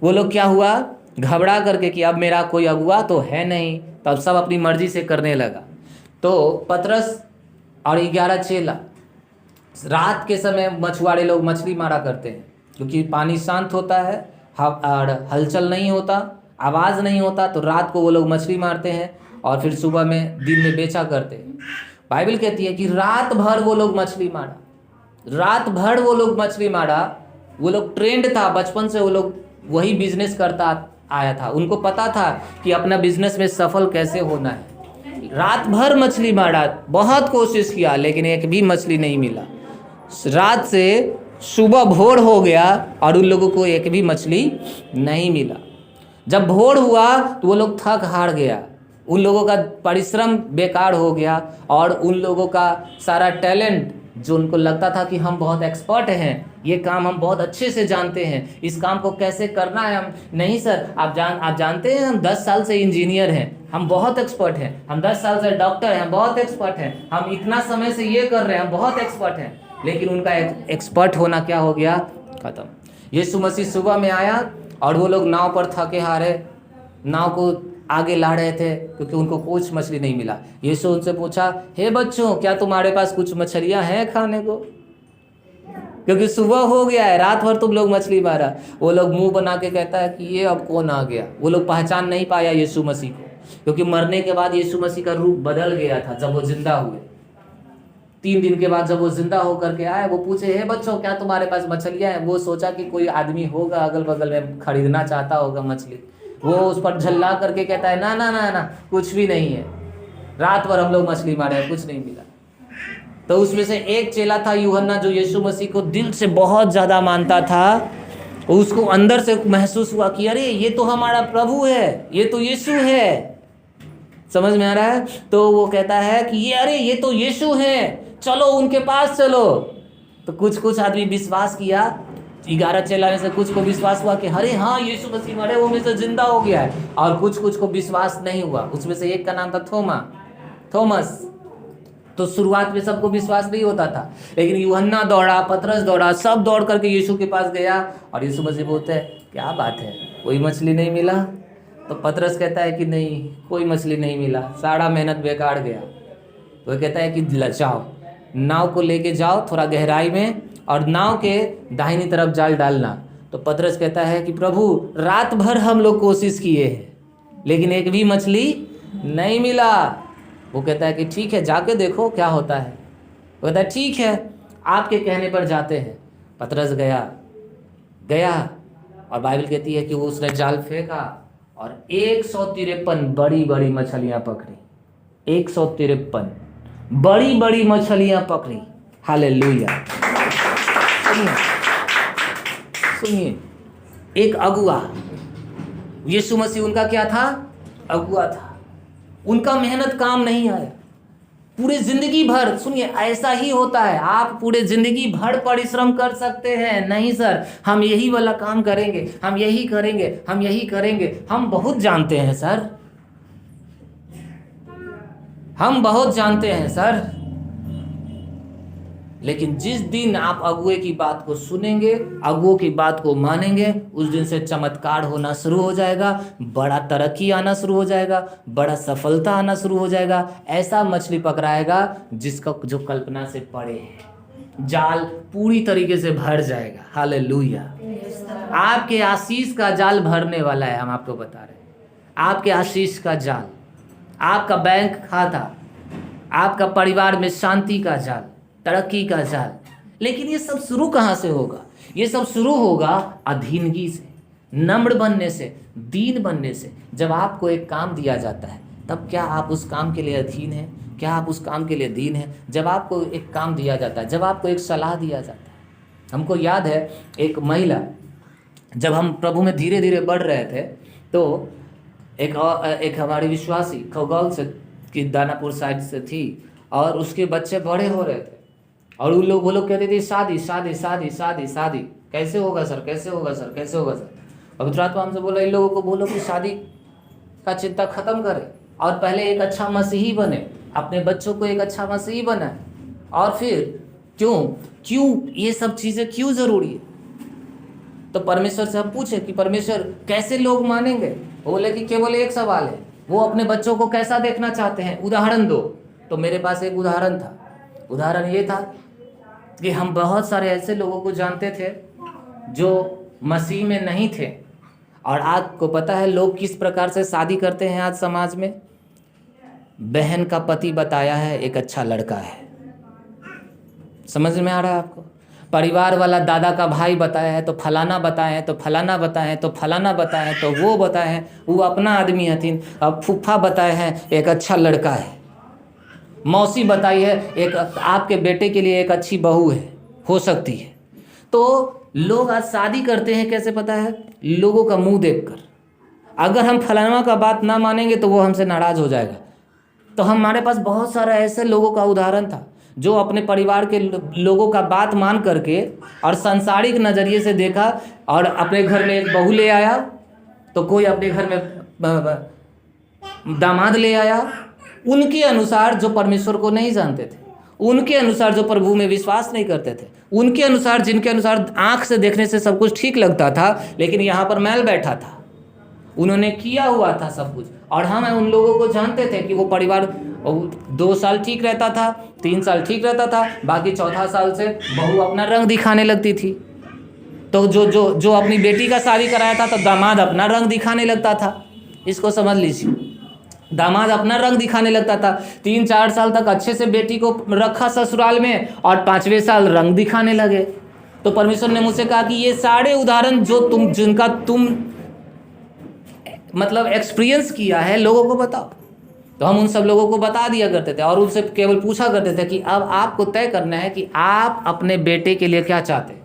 वो लोग क्या हुआ, घबरा करके कि अब मेरा कोई अगुआ तो है नहीं, तब सब अपनी मर्जी से करने लगा। तो पतरस और 11 चेला, रात के समय मछुआरे लोग मछली मारा करते हैं, क्योंकि पानी शांत होता है और हलचल नहीं होता, आवाज़ नहीं होता, तो रात को वो लोग मछली मारते हैं और फिर सुबह में दिन में बेचा करते हैं। बाइबल कहती है कि रात भर वो लोग मछली मारा, रात भर वो लोग मछली मारा। वो लोग ट्रेंड था, बचपन से वो लोग वही बिजनेस करता आया था, उनको पता था कि अपना बिजनेस में सफल कैसे होना है। रात भर मछली मारा, बहुत कोशिश किया, लेकिन एक भी मछली नहीं मिला। रात से सुबह भोर हो गया और उन लोगों को एक भी मछली नहीं मिला। जब भोर हुआ तो वो लोग थक हार गया, उन लोगों का परिश्रम बेकार हो गया और उन लोगों का सारा टैलेंट, जो उनको लगता था कि हम बहुत एक्सपर्ट हैं, ये काम हम बहुत अच्छे से जानते हैं, इस काम को कैसे करना है, हम नहीं सर, आप जानते हैं हम 10 साल से इंजीनियर हैं, हम बहुत एक्सपर्ट हैं, हम 10 साल से डॉक्टर हैं, हम बहुत एक्सपर्ट हैं, हम इतना समय से ये कर रहे हैं, हम बहुत एक्सपर्ट हैं। लेकिन उनका एक्सपर्ट होना क्या हो गया, खत्म। यीशु मसीह सुबह में आया और वो लोग नाव पर थके हारे नाव को आगे ला रहे थे, क्योंकि उनको कुछ मछली नहीं मिला। यीशु उनसे पूछा, हे बच्चों, क्या तुम्हारे पास कुछ मछलियां हैं खाने को? क्योंकि सुबह हो गया है, रात भर तुम लोग मछली मारा। वो लोग मुंह बना के कहता है कि ये अब कौन आ गया। वो लोग पहचान नहीं पाया यीशु मसीह को, क्योंकि मरने के बाद यीशु मसीह का रूप बदल गया था। जब वो जिंदा हुए, 3 दिन के बाद जब वो जिंदा होकर के आए, वो पूछे, हे बच्चों, क्या तुम्हारे पास मछलियां हैं? वो सोचा कि कोई आदमी होगा अगल बगल में खरीदना चाहता होगा मछली। वो उस पर झल्ला करके कहता है, ना ना ना ना, कुछ भी नहीं है, रात भर हम लोग मछली मारे, कुछ नहीं मिला। तो उसमें से एक चेला था यूहन्ना, जो यीशु मसीह को दिल से बहुत ज़्यादा मानता था। उसको अंदर से महसूस हुआ कि अरे ये तो हमारा प्रभु है, ये तो यीशु है। समझ में आ रहा है? तो वो कहता है कि ये अरे ये तो यीशु हैं, चलो उनके पास चलो। तो कुछ आदमी विश्वास किया, 11 चेला में से कुछ को विश्वास हुआ कि अरे हाँ यीशु मसीह मरे वो में से जिंदा हो गया है, और कुछ को विश्वास नहीं हुआ। उसमें से एक का नाम था थॉमस। तो शुरुआत में सबको विश्वास नहीं होता था, लेकिन यूहन्ना दौड़ा, पतरस दौड़ा, सब दौड़ करके यीशु के पास गया, और यीशु मसीह बोलते हैं क्या बात है, कोई मछली नहीं मिला? तो पतरस कहता है कि नहीं, कोई मछली नहीं मिला, सारा मेहनत बेकार गया। तो कहता है कि जाओ, नाव को लेके जाओ थोड़ा गहराई में, और नाव के दाहिनी तरफ जाल डालना। तो पतरस कहता है कि प्रभु रात भर हम लोग कोशिश किए हैं, लेकिन एक भी मछली नहीं मिला। वो कहता है कि ठीक है, जाके देखो क्या होता है। वो कहता है ठीक है, आपके कहने पर जाते हैं। पतरस गया और बाइबल कहती है कि वो उसने जाल फेंका और 153 बड़ी बड़ी मछलियां पकड़ी। 153 बड़ी बड़ी मछलियां पकड़ी। हालेलुया। सुनिए, एक अगुआ, यीशु मसीह उनका क्या था? अगुआ था। उनका मेहनत काम नहीं आया पूरे जिंदगी भर। सुनिए, ऐसा ही होता है, आप पूरे जिंदगी भर परिश्रम कर सकते हैं, नहीं सर हम यही वाला काम करेंगे, हम यही करेंगे, हम बहुत जानते हैं सर, हम बहुत जानते हैं सर। लेकिन जिस दिन आप अगुए की बात को सुनेंगे, अगुओं की बात को मानेंगे, उस दिन से चमत्कार होना शुरू हो जाएगा, बड़ा तरक्की आना शुरू हो जाएगा, बड़ा सफलता आना शुरू हो जाएगा। ऐसा मछली पकड़ाएगा जिसका जो कल्पना से परे है, जाल पूरी तरीके से भर जाएगा। हालेलुया। आपके आशीष का जाल भरने वाला है, हम आपको बता रहे हैं। आपके आशीष का जाल, आपका बैंक खाता, आपका परिवार में शांति का जाल, तरक्की का जाल। लेकिन ये सब शुरू कहाँ से होगा? ये सब शुरू होगा अधीनगी से, नम्र बनने से, दीन बनने से। जब आपको एक काम दिया जाता है, तब क्या आप उस काम के लिए अधीन हैं? क्या आप उस काम के लिए दीन हैं? जब आपको एक काम दिया जाता है, जब आपको एक सलाह दिया जाता है। हमको याद है एक महिला, जब हम प्रभु में धीरे धीरे बढ़ रहे थे, तो एक हमारी विश्वासी खगौल से की दानापुर साइड से थी, और उसके बच्चे बड़े हो रहे थे, और वो लोग कहते थे शादी शादी शादी शादी शादी, कैसे होगा सर, कैसे होगा सर, कैसे होगा सर। पवित्र आत्मा हमसे बोला, इन लोगों को बोलो कि शादी का चिंता खत्म करें, और पहले एक अच्छा मसीही बने, अपने बच्चों को एक अच्छा मसीही बनाए, और फिर क्यों ये सब चीज़ें क्यों ज़रूरी है। तो परमेश्वर से हम पूछे कि परमेश्वर कैसे लोग मानेंगे? वो बोले कि केवल एक सवाल है, वो अपने बच्चों को कैसा देखना चाहते हैं, उदाहरण दो। तो मेरे पास एक उदाहरण था। उदाहरण ये था कि हम बहुत सारे ऐसे लोगों को जानते थे जो मसीह में नहीं थे, और आपको पता है लोग किस प्रकार से शादी करते हैं आज समाज में। बहन का पति बताया है एक अच्छा लड़का है, समझ में आ रहा है आपको? परिवार वाला दादा का भाई बताया है, तो फलाना बताए हैं, तो फलाना बताए हैं, तो फलाना बताए हैं, तो वो बताए हैं, वो अपना आदमी हथिन। अब फूफा बताए हैं एक अच्छा लड़का है, मौसी बताई है एक आपके बेटे के लिए एक अच्छी बहू है, हो सकती है। तो लोग आज शादी करते हैं कैसे पता है? लोगों का मुंह देखकर। अगर हम फलाना का बात ना मानेंगे तो वो हमसे नाराज हो जाएगा। तो हमारे पास बहुत सारा ऐसे लोगों का उदाहरण था जो अपने परिवार के लोगों का बात मान करके और सांसारिक नज़रिए से देखा, और अपने घर में एक बहू ले आया, तो कोई अपने घर में दामाद ले आया, उनके अनुसार जो परमेश्वर को नहीं जानते थे, उनके अनुसार जो प्रभु में विश्वास नहीं करते थे, उनके अनुसार जिनके अनुसार आँख से देखने से सब कुछ ठीक लगता था, लेकिन यहाँ पर मैल बैठा था, उन्होंने किया हुआ था सब कुछ। और हम उन लोगों को जानते थे कि वो परिवार 2 साल ठीक रहता था, 3 साल ठीक रहता था, बाकी चौथा साल से बहू अपना रंग दिखाने लगती थी। तो जो अपनी बेटी का शादी कराया था, तो दामाद अपना रंग दिखाने लगता था। इसको समझ लीजिए, दामाद अपना रंग दिखाने लगता था। 3-4 साल तक अच्छे से बेटी को रखा ससुराल में, और 5वें साल रंग दिखाने लगे। तो परमेश्वर ने मुझसे कहा कि ये सारे उदाहरण जो जिनका तुम मतलब एक्सपीरियंस किया है, लोगों को बताओ। तो हम उन सब लोगों को बता दिया करते थे, और उनसे केवल पूछा करते थे कि अब आपको तय करना है कि आप अपने बेटे के लिए क्या चाहते हैं,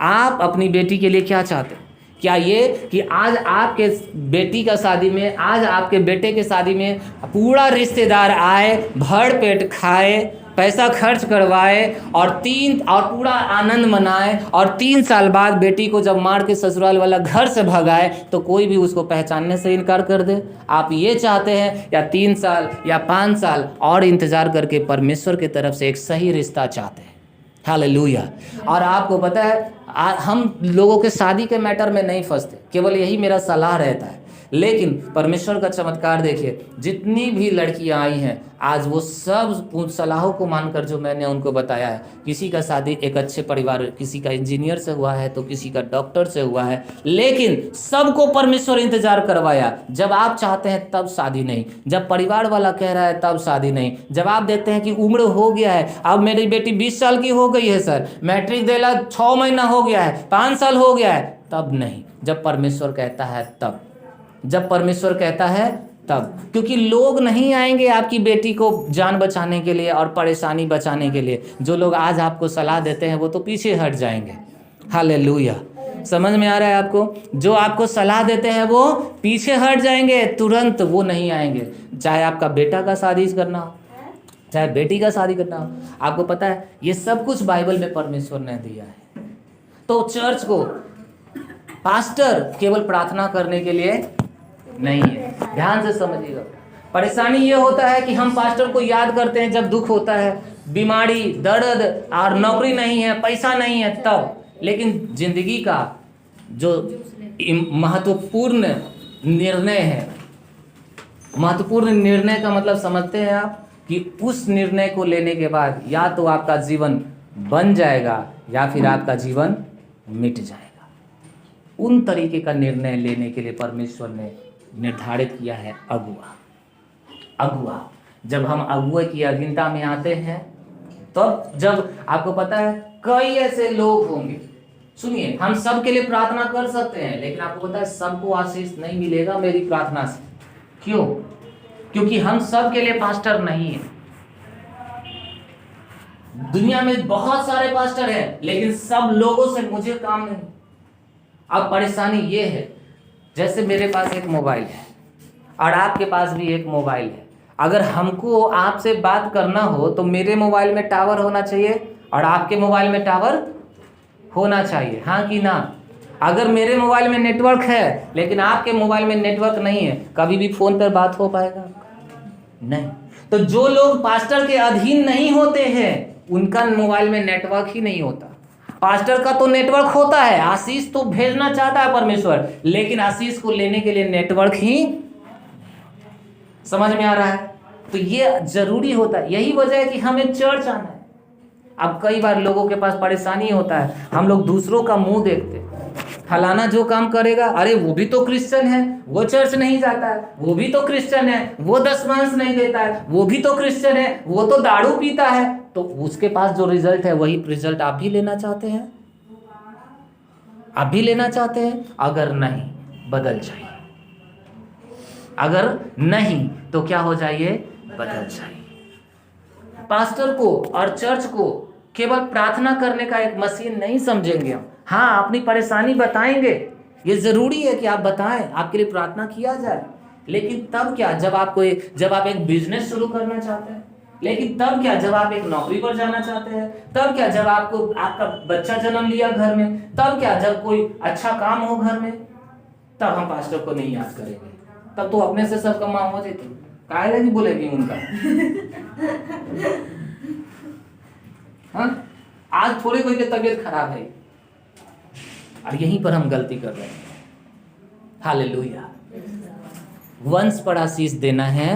आप अपनी बेटी के लिए क्या चाहते हैं। क्या ये कि आज आपके बेटी का शादी में, आज आपके बेटे के शादी में पूरा रिश्तेदार आए, भर पेट खाए, पैसा खर्च करवाए और पूरा आनंद मनाए, और 3 साल बाद बेटी को जब मार के ससुराल वाला घर से भगाए तो कोई भी उसको पहचानने से इनकार कर दे? आप ये चाहते हैं या 3 साल या 5 साल और इंतजार करके परमेश्वर की तरफ से एक सही रिश्ता चाहते हैं? हालेलुया। और आपको पता है, हम लोगों के शादी के मैटर में नहीं फंसते, केवल यही मेरा सलाह रहता है। लेकिन परमेश्वर का चमत्कार देखिए, जितनी भी लड़कियां आई हैं आज वो सब उन सलाहों को मानकर जो मैंने उनको बताया है, किसी का शादी एक अच्छे परिवार, किसी का इंजीनियर से हुआ है तो किसी का डॉक्टर से हुआ है, लेकिन सबको परमेश्वर इंतजार करवाया। जब आप चाहते हैं तब शादी नहीं, जब परिवार वाला कह रहा है तब शादी नहीं, जब आप देखते हैं कि उम्र हो गया है, अब मेरी बेटी 20 साल की हो गई है सर, मैट्रिक देला 6 महीना हो गया है, 5 साल हो गया है, तब नहीं। जब परमेश्वर कहता है तब, जब परमेश्वर कहता है तब, क्योंकि लोग नहीं आएंगे आपकी बेटी को जान बचाने के लिए और परेशानी बचाने के लिए। जो लोग आज आपको सलाह देते हैं वो तो पीछे हट जाएंगे। हालेलुया। समझ में आ रहा है आपको? जो आपको सलाह देते हैं वो पीछे हट जाएंगे, तुरंत वो नहीं आएंगे। चाहे आपका बेटा का शादी करना हो, चाहे बेटी का शादी करना हो, आपको पता है ये सब कुछ बाइबल में परमेश्वर ने दिया है। तो चर्च को पास्टर केवल प्रार्थना करने के लिए नहीं है, ध्यान से समझिएगा। परेशानी ये होता है कि हम पास्टर को याद करते हैं जब दुख होता है, बीमारी, दर्द और नौकरी नहीं है, पैसा नहीं है तब। लेकिन जिंदगी का जो महत्वपूर्ण निर्णय है, महत्वपूर्ण निर्णय का मतलब समझते हैं आप, कि उस निर्णय को लेने के बाद या तो आपका जीवन बन जाएगा या फिर आपका जीवन मिट जाएगा। उन तरीके का निर्णय लेने के लिए परमेश्वर ने निर्धारित किया है अगुआ। अगुआ, जब हम अगुआ की अधीनता में आते हैं तब, जब आपको पता है कई ऐसे लोग होंगे, सुनिए, हम सब के लिए प्रार्थना कर सकते हैं, लेकिन आपको पता है सबको आशीष नहीं मिलेगा मेरी प्रार्थना से। क्यों? क्योंकि हम सब के लिए पास्टर नहीं है। दुनिया में बहुत सारे पास्टर हैं, लेकिन सब लोगों से मुझे काम नहीं। अब परेशानी ये है, जैसे मेरे पास एक मोबाइल है और आपके पास भी एक मोबाइल है। अगर हमको आपसे बात करना हो तो मेरे मोबाइल में टावर होना चाहिए और आपके मोबाइल में टावर होना चाहिए, हाँ कि ना? अगर मेरे मोबाइल में नेटवर्क है लेकिन आपके मोबाइल में नेटवर्क नहीं है, कभी भी फोन पर बात हो पाएगा? नहीं। तो जो लोग पास्टर के अधीन नहीं होते हैं उनका मोबाइल में नेटवर्क ही नहीं होता। पास्टर का तो नेटवर्क होता है, आशीष तो भेजना चाहता है परमेश्वर, लेकिन आशीष को लेने के लिए नेटवर्क ही, समझ में आ रहा है? तो ये जरूरी होता है। यही वजह है कि हमें चर्च आना है। अब कई बार लोगों के पास परेशानी होता है, हम लोग दूसरों का मुंह देखते, फलाना जो काम करेगा, अरे वो भी तो क्रिश्चियन है, वो चर्च नहीं जाता है, वो भी तो क्रिश्चियन है, वो दशमांश नहीं देता है, वो भी तो क्रिश्चियन है, वो तो दारू पीता है। तो उसके पास जो रिजल्ट है वही रिजल्ट आप भी लेना चाहते हैं? आप भी लेना चाहते हैं? अगर नहीं, बदल जाइए। अगर नहीं तो क्या हो जाइए? बदल जाइए। पास्टर को और चर्च को केवल प्रार्थना करने का एक मशीन नहीं समझेंगे हम। हाँ, अपनी परेशानी बताएंगे, ये जरूरी है कि आप बताएं, आपके लिए प्रार्थना किया जाए। लेकिन तब क्या, जब आप एक बिजनेस शुरू करना चाहते हैं? लेकिन तब क्या, जब आप एक नौकरी पर जाना चाहते हैं? तब क्या, जब आपका बच्चा जन्म लिया घर में? तब क्या, जब कोई अच्छा काम हो घर में? तब हम पास्टर को नहीं याद करेंगे। तब तो अपने से सब कमा हो जाती, काहे लगी बोलेगी उनका। हाँ, आज थोड़ी कोई की तबीयत खराब है और यहीं पर हम गलती कर रहे हैं। हालेलुया। वंश पर आशीष देना है,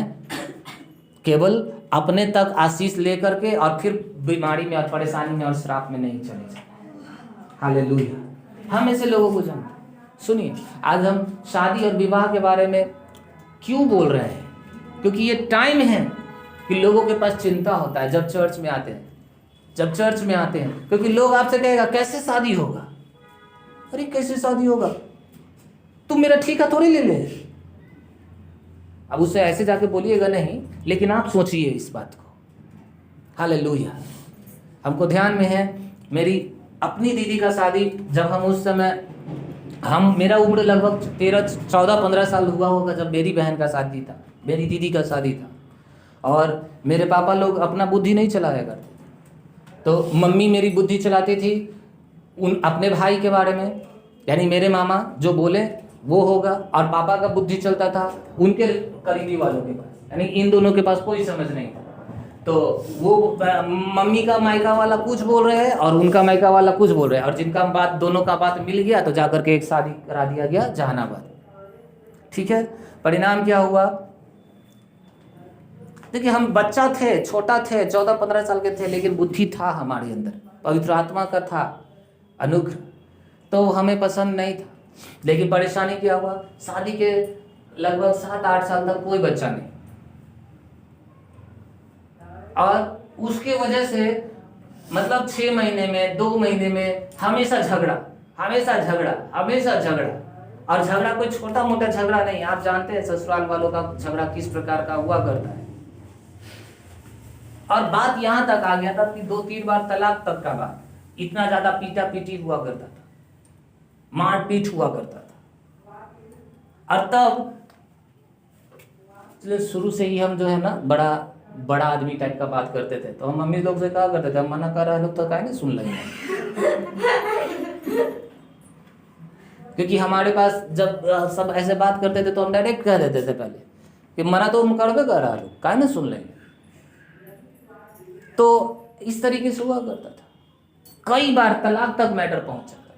केवल अपने तक आशीष लेकर के और फिर बीमारी में और परेशानी में और श्राप में नहीं चले जाए। हालेलुया। हम ऐसे लोगों को जानते। सुनिए, आज हम शादी और विवाह के बारे में क्यों बोल रहे हैं? क्योंकि ये टाइम है कि लोगों के पास चिंता होता है जब चर्च में आते हैं, क्योंकि लोग आपसे कहेगा कैसे शादी होगा? अरे कैसे शादी होगा? तुम मेरा ठेका थोड़ी ले ले। अब उससे ऐसे जाके बोलिएगा नहीं, लेकिन आप सोचिए इस बात को। हालेलुया। हमको ध्यान में है, मेरी अपनी दीदी का शादी जब हम उस समय मेरा उम्र लगभग 13-14-15 साल हुआ होगा जब मेरी बहन का शादी था, मेरी दीदी का शादी था। और मेरे पापा लोग अपना बुद्धि नहीं चलाया करते, तो मम्मी मेरी बुद्धि चलाती थी उन अपने भाई के बारे में, यानी मेरे मामा जो बोले वो होगा, और पापा का बुद्धि चलता था उनके करीबी वालों के पास, यानी इन दोनों के पास कोई समझ नहीं था। तो वो मम्मी का मायका वाला कुछ बोल रहे हैं और उनका मायका वाला कुछ बोल रहे हैं, और जिनका बात दोनों का बात मिल गया तो जाकर के एक शादी करा दिया गया जहानाबाद। ठीक है, परिणाम क्या हुआ? देखिए, हम बच्चा थे, छोटा थे, 14-15 साल के थे, लेकिन बुद्धि था हमारे अंदर, पवित्र आत्मा का था अनुग्रह, तो हमें पसंद नहीं था। लेकिन परेशानी क्या हुआ? शादी के लगभग 7-8 साल तक कोई बच्चा नहीं, और उसके वजह से मतलब 6 महीने में, 2 महीने में हमेशा झगड़ा, हमेशा झगड़ा, हमेशा झगड़ा। और झगड़ा कोई छोटा मोटा झगड़ा नहीं, आप जानते हैं ससुराल वालों का झगड़ा किस प्रकार का हुआ करता है। और बात यहाँ तक आ गया था कि 2-3 बार तलाक तक का बात, इतना ज्यादा पीटा पीटी हुआ करता था, मारपीट हुआ करता था। और तब शुरू से ही हम जो है ना बड़ा आदमी टाइप का बात करते थे, तो हम मम्मी लोग से कहा करते थे, हम मना कर रहे लोग तो काहे नहीं सुन लेंगे। क्योंकि हमारे पास जब सब ऐसे बात करते थे तो हम डायरेक्ट कह देते थे पहले कि मना तो हम करबे कर रहा लोग काहे नहीं सुन लेंगे। तो इस तरीके से हुआ करता था, कई बार तलाक तक मैटर पहुंच जाता था।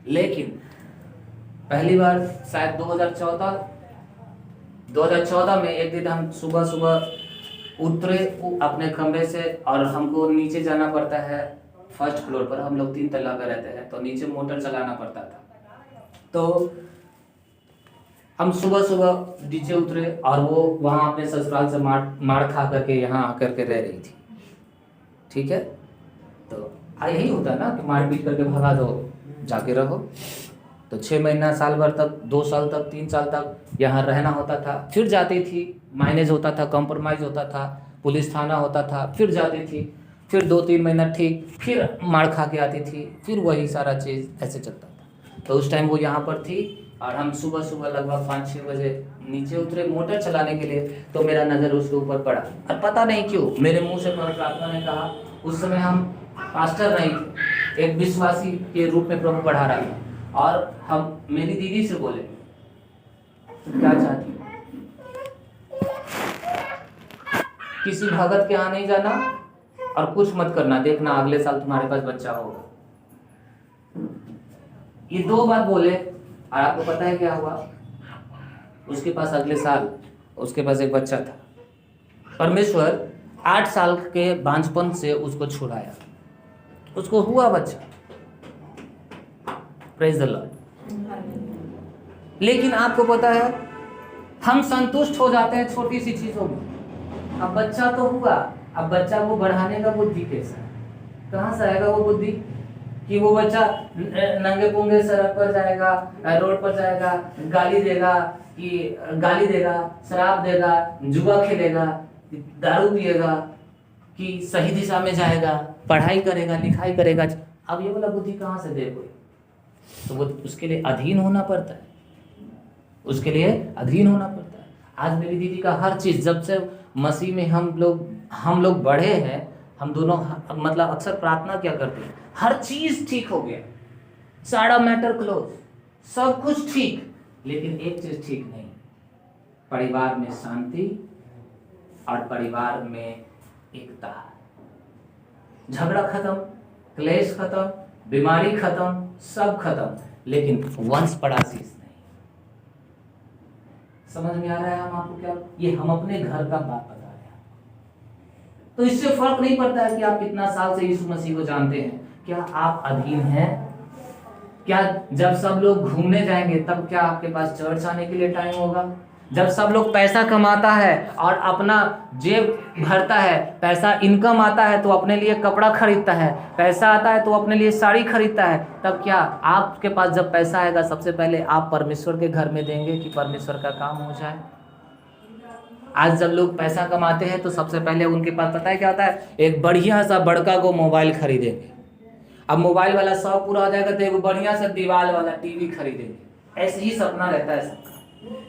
लेकिन पहली बार शायद 2014 में एक दिन हम सुबह उतरे अपने कमरे से, और हमको नीचे जाना पड़ता है फर्स्ट फ्लोर पर, हम लोग 3 तल्ला पे रहते हैं, तो नीचे मोटर चलाना पड़ता था। तो हम सुबह नीचे उतरे, और वो वहाँ अपने ससुराल से मार खा करके यहाँ आकर के रह रही थी। ठीक है, तो यही होता है ना कि मार पीट करके भगा दो, जाके रहो। तो 6 महीना, साल भर तक, 2 साल तक, 3 साल तक यहाँ रहना होता था। फिर जाती थी, माइनेज होता था, कॉम्प्रोमाइज़ होता था, पुलिस थाना होता था, फिर जाती थी, फिर 2-3 महीना ठीक, फिर मार खा के आती थी, फिर वही सारा चीज़ ऐसे चलता था। तो उस टाइम वो यहाँ पर थी, और हम सुबह लगभग 5-6 बजे नीचे उतरे मोटर चलाने के लिए, तो मेरा नज़र उसके ऊपर पड़ा, और पता नहीं क्यों मेरे मुँह से पवित्र आत्मा ने कहा, उस समय हम पास्टर नहीं थे, एक विश्वासी के रूप में प्रभु पढ़ा रहा था, और हम मेरी दीदी से बोले, तो क्या चाहती हो? किसी भगत के यहाँ नहीं जाना और कुछ मत करना, देखना अगले साल तुम्हारे पास बच्चा होगा। ये 2 बात बोले, और आपको पता है क्या हुआ? उसके पास अगले साल उसके पास एक बच्चा था। परमेश्वर 8 साल के बांझपन से उसको छुड़ाया, उसको हुआ बच्चा। Praise the Lord. लेकिन आपको पता है, हम संतुष्ट हो जाते हैं छोटी सी चीजों में। अब बच्चा तो हुआ, अब बच्चा को बढ़ाने का बुद्धि कैसा है? कहाँ से आएगा वो बुद्धि कि वो बच्चा नंगे पुंगे सड़क पर जाएगा, रोड पर जाएगा, गाली देगा, शराब देगा, जुआ खेलेगा, दारू पिएगा, कि सही दिशा में जाएगा, पढ़ाई करेगा, लिखाई करेगा। अब ये वाला बुद्धि कहाँ से दे कोई? तो वो उसके लिए अधीन होना पड़ता है, उसके लिए अधीन होना पड़ता है। आज मेरी दीदी का हर चीज़, जब से मसीह में हम लोग बढ़े हैं, हम दोनों मतलब अक्सर प्रार्थना क्या करते हैं, हर चीज़ ठीक हो गया, सारा मैटर क्लोज, सब कुछ ठीक, लेकिन एक चीज़ ठीक नहीं, परिवार में शांति और परिवार में एकता। झगड़ा खत्म, क्लेश खत्म, बीमारी खत्म, सब खत्म, लेकिन वंश पड़ासी नहीं। समझ में आ रहा है हम आपको क्या? ये हम अपने घर का बात बता रहे हैं। तो इससे फर्क नहीं पड़ता है कि आप कितना साल से यीशु मसीह को जानते हैं, क्या आप अधीन हैं? क्या जब सब लोग घूमने जाएंगे तब क्या आपके पास चर्च आने के लिए टाइम होगा? जब सब लोग पैसा कमाता है और अपना जेब भरता है, पैसा इनकम आता है तो अपने लिए कपड़ा खरीदता है, पैसा आता है तो अपने लिए साड़ी खरीदता है, तब क्या आपके पास जब पैसा आएगा सबसे पहले आप परमेश्वर के घर में देंगे कि परमेश्वर का काम हो जाए? आज जब लोग पैसा कमाते हैं तो सबसे पहले उनके पास पता है क्या होता है? एक बढ़िया सा बड़का को मोबाइल खरीदेंगे, अब मोबाइल वाला शौक पूरा हो जाएगा तो एक बढ़िया सा दीवार वाला टीवी खरीदेंगे। ऐसे ही सपना रहता है सबका।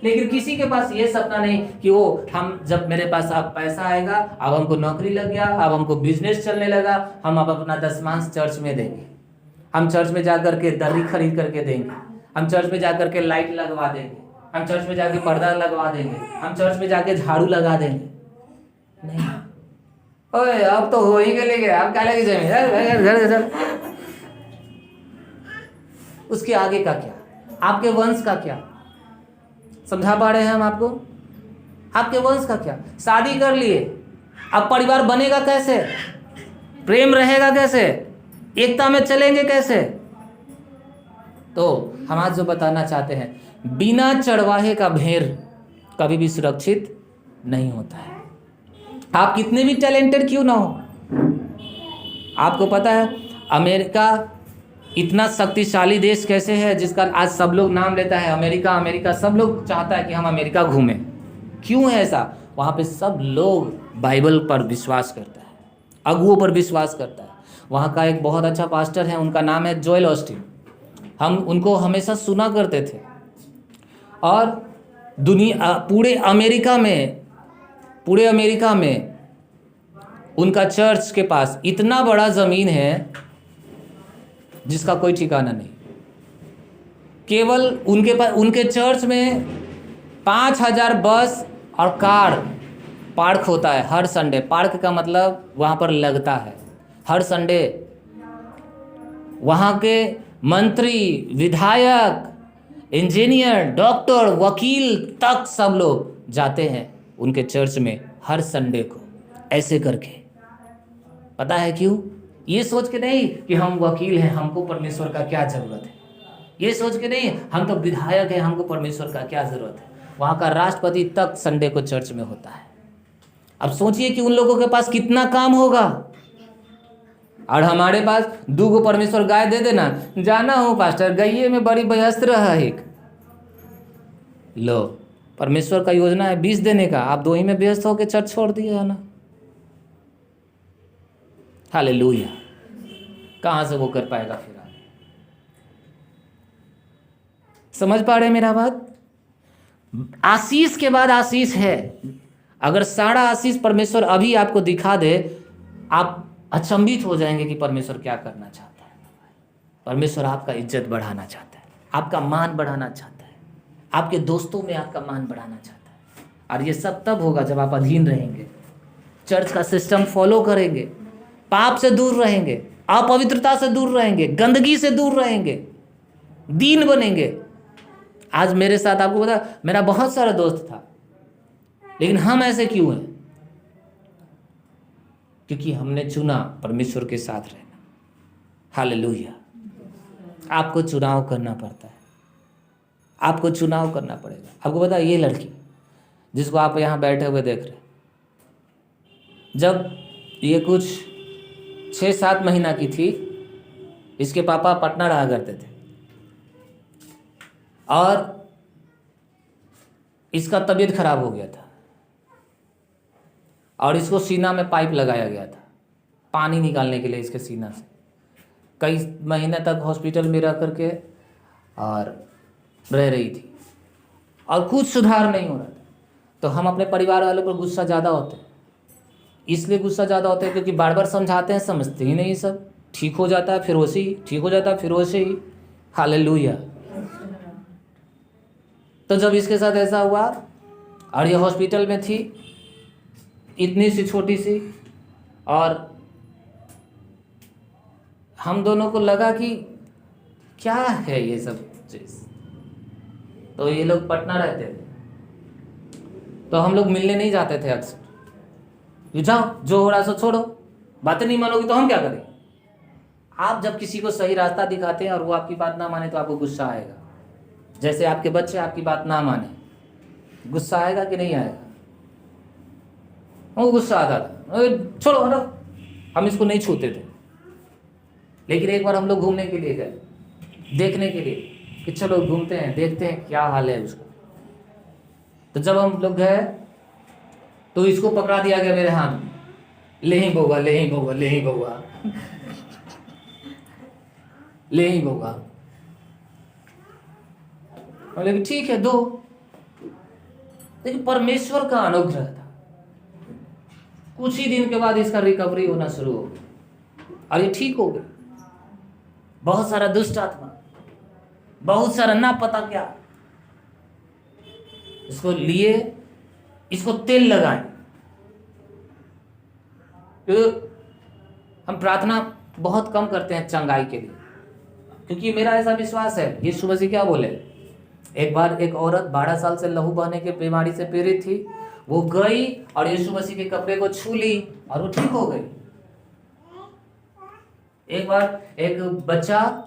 लेकिन किसी के पास ये सपना नहीं कि वो हम जब मेरे पास अब पैसा आएगा, अब हमको नौकरी लग गया, अब हमको बिजनेस चलने लगा, हम अब अपना दशमांश चर्च में देंगे, हम चर्च में जाकर के दरी खरीद करके देंगे, हम चर्च में जाकर के लाइट लगवा देंगे, हम चर्च में जाके पर्दा लगवा देंगे, हम चर्च में जाके झाड़ू लगा देंगे। नहीं, ओए अब तो हो ही गए, अब क्या लगी जमीन। उसके आगे का क्या, आपके वंश का क्या, समझा पा रहे हैं हम आपको? आपके वंश का क्या? शादी कर लिए, अब परिवार बनेगा कैसे? प्रेम रहेगा कैसे? एकता में चलेंगे कैसे? तो हम आज जो बताना चाहते हैं, बिना चरवाहे का भेड़ कभी भी सुरक्षित नहीं होता है। आप कितने भी टैलेंटेड क्यों ना हो। आपको पता है अमेरिका इतना शक्तिशाली देश कैसे है, जिसका आज सब लोग नाम लेता है अमेरिका। अमेरिका सब लोग चाहता है कि हम अमेरिका घूमें। क्यों है ऐसा? वहाँ पे सब लोग बाइबल पर विश्वास करता है, अगुओं पर विश्वास करता है। वहाँ का एक बहुत अच्छा पास्टर है, उनका नाम है जोएल ऑस्टिन। हम उनको हमेशा सुना करते थे। और पूरे अमेरिका में उनका चर्च के पास इतना बड़ा ज़मीन है जिसका कोई ठिकाना नहीं। केवल उनके चर्च में 5000 बस और कार पार्क होता है हर संडे। पार्क का मतलब वहाँ पर लगता है हर संडे। वहाँ के मंत्री, विधायक, इंजीनियर, डॉक्टर, वकील तक सब लोग जाते हैं उनके चर्च में हर संडे को। ऐसे करके पता है क्यों? ये सोच के नहीं कि हम वकील हैं, हमको परमेश्वर का क्या ज़रूरत है। ये सोच के नहीं हम तो विधायक हैं, हमको परमेश्वर का क्या ज़रूरत है। वहाँ का राष्ट्रपति तक संडे को चर्च में होता है। अब सोचिए कि उन लोगों के पास कितना काम होगा। और हमारे पास 2 परमेश्वर गाय दे देना, जाना हो पास्टर गइये में बड़ी व्यस्त रहा एक। लो, परमेश्वर का योजना है 20 देने का, आप 2 ही में व्यस्त होकर चर्च छोड़ दिए है ना। हालेलुया। कहाँ से वो कर पाएगा फिर? आप समझ पा रहे मेरा बात? आशीष के बाद आशीष है। अगर सारा आशीष परमेश्वर अभी आपको दिखा दे, आप अचंभित हो जाएंगे कि परमेश्वर क्या करना चाहता है। परमेश्वर आपका इज्जत बढ़ाना चाहता है, आपका मान बढ़ाना चाहता है, आपके दोस्तों में आपका मान बढ़ाना चाहता है। और ये सब तब होगा जब आप अधीन रहेंगे, चर्च का सिस्टम फॉलो करेंगे, पाप से दूर रहेंगे, अपवित्रता से दूर रहेंगे, गंदगी से दूर रहेंगे, दीन बनेंगे। आज मेरे साथ आपको पता, मेरा बहुत सारा दोस्त था, लेकिन हम ऐसे क्यों हैं? क्योंकि हमने चुना परमेश्वर के साथ रहना। हालेलुया। आपको चुनाव करना पड़ता है, आपको चुनाव करना पड़ेगा। आपको पता है ये लड़की जिसको आप यहाँ बैठे हुए देख रहे हैं, जब ये कुछ 6-7 महीना की थी, इसके पापा पटना रहा करते थे और इसका तबीयत खराब हो गया था और इसको सीना में पाइप लगाया गया था पानी निकालने के लिए इसके सीना से। कई महीने तक हॉस्पिटल में रह करके और रह रही थी और कुछ सुधार नहीं हो रहा था। तो हम अपने परिवार वालों पर गुस्सा ज़्यादा होते हैं। इसलिए गुस्सा ज़्यादा होता है क्योंकि बार बार समझाते हैं, समझते ही नहीं। सब ठीक हो जाता है फिर वैसे ही, ठीक हो जाता है फिर वैसे ही। हालेलुया। तो जब इसके साथ ऐसा हुआ और ये हॉस्पिटल में थी, इतनी सी छोटी सी, और हम दोनों को लगा कि क्या है ये सब चीज़। तो ये लोग पटना रहते थे, तो हम लोग मिलने नहीं जाते थे अक्सर। ये जाओ, जो हो रहा सो छोड़ो, बातें नहीं मानोगी तो हम क्या करें। आप जब किसी को सही रास्ता दिखाते हैं और वो आपकी बात ना माने तो आपको गुस्सा आएगा। जैसे आपके बच्चे आपकी बात ना माने, गुस्सा आएगा कि नहीं आएगा? वो गुस्सा आता था, छोड़ो हटो, हम इसको नहीं छूते थे। लेकिन एक बार हम लोग घूमने के लिए गए, देखने के लिए कि चलो घूमते हैं, देखते हैं क्या हाल है उसका। तो जब हम लोग गए तो इसको पकड़ा दिया गया मेरे हाथ में, ले ही बउआ, ले ही बउआ, ले ही बउआ। ले ही होगा। बोले कि ठीक है दो। लेकिन परमेश्वर का अनुग्रह था, कुछ ही दिन के बाद इसका रिकवरी होना शुरू हो गया और ये ठीक हो गया। बहुत सारा दुष्ट आत्मा, बहुत सारा ना पता क्या, इसको लिए, इसको तेल लगाए। तो हम प्रार्थना बहुत कम करते हैं चंगाई के लिए, क्योंकि मेरा ऐसा विश्वास है, यीशु मसीह क्या बोले, एक बार एक औरत 12 साल से लहू बहने की बीमारी से पीड़ित थी, वो गई और यीशु मसीह के कपड़े को छू ली और वो ठीक हो गई। एक बार एक बच्चा,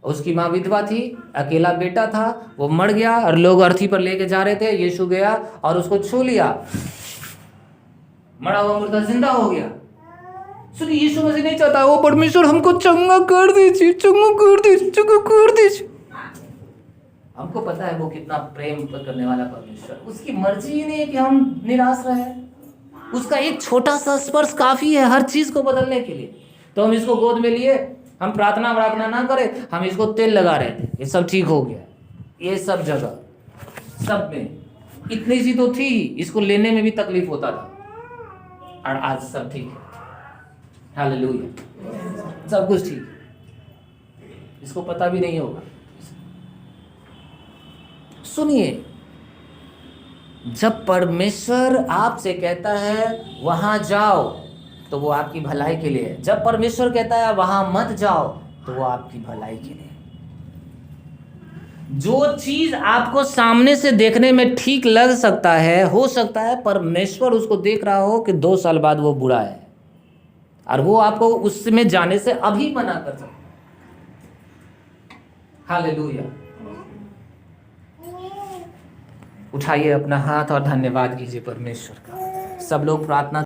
उसकी माँ विधवा थी, अकेला बेटा था, वो मर गया और लोग अर्थी पर लेके जा रहे थे, यीशु गया और उसको छू लिया, मरा हुआ मुर्दा जिंदा हो गया। सुनिए, यीशु मसीह नहीं चाहता वो परमेश्वर हमको चंगा कर दीजिए, चंगा कर दीजिए, चंगा कर दीजिए। हमको पता है वो कितना प्रेम करने वाला परमेश्वर, उसकी मर्जी ही नहीं है कि हम निराश रहे। उसका एक छोटा सा स्पर्श काफी है हर चीज को बदलने के लिए। तो हम इसको गोद में लिए, हम प्रार्थना ना करें, हम इसको तेल लगा रहे थे, ये सब ठीक हो गया। ये सब जगह, सब में इतनी सी तो थी, इसको लेने में भी तकलीफ होता था, और आज सब ठीक है। हालेलुया, सब कुछ ठीक, इसको पता भी नहीं होगा। सुनिए, जब परमेश्वर आपसे कहता है वहां जाओ, तो वो आपकी भलाई के लिए है। जब परमेश्वर कहता है वहां मत जाओ, तो वो आपकी भलाई के लिए है। जो चीज आपको सामने से देखने में ठीक लग सकता है, हो सकता है परमेश्वर उसको देख रहा हो कि 2 साल बाद वो बुरा है, और वो आपको उसमें जाने से अभी मना कर सकता है। हालेलुया। उठाइए अपना हाथ और धन्यवाद कीजिए परमेश्वर का। सब लोग प्रार्थना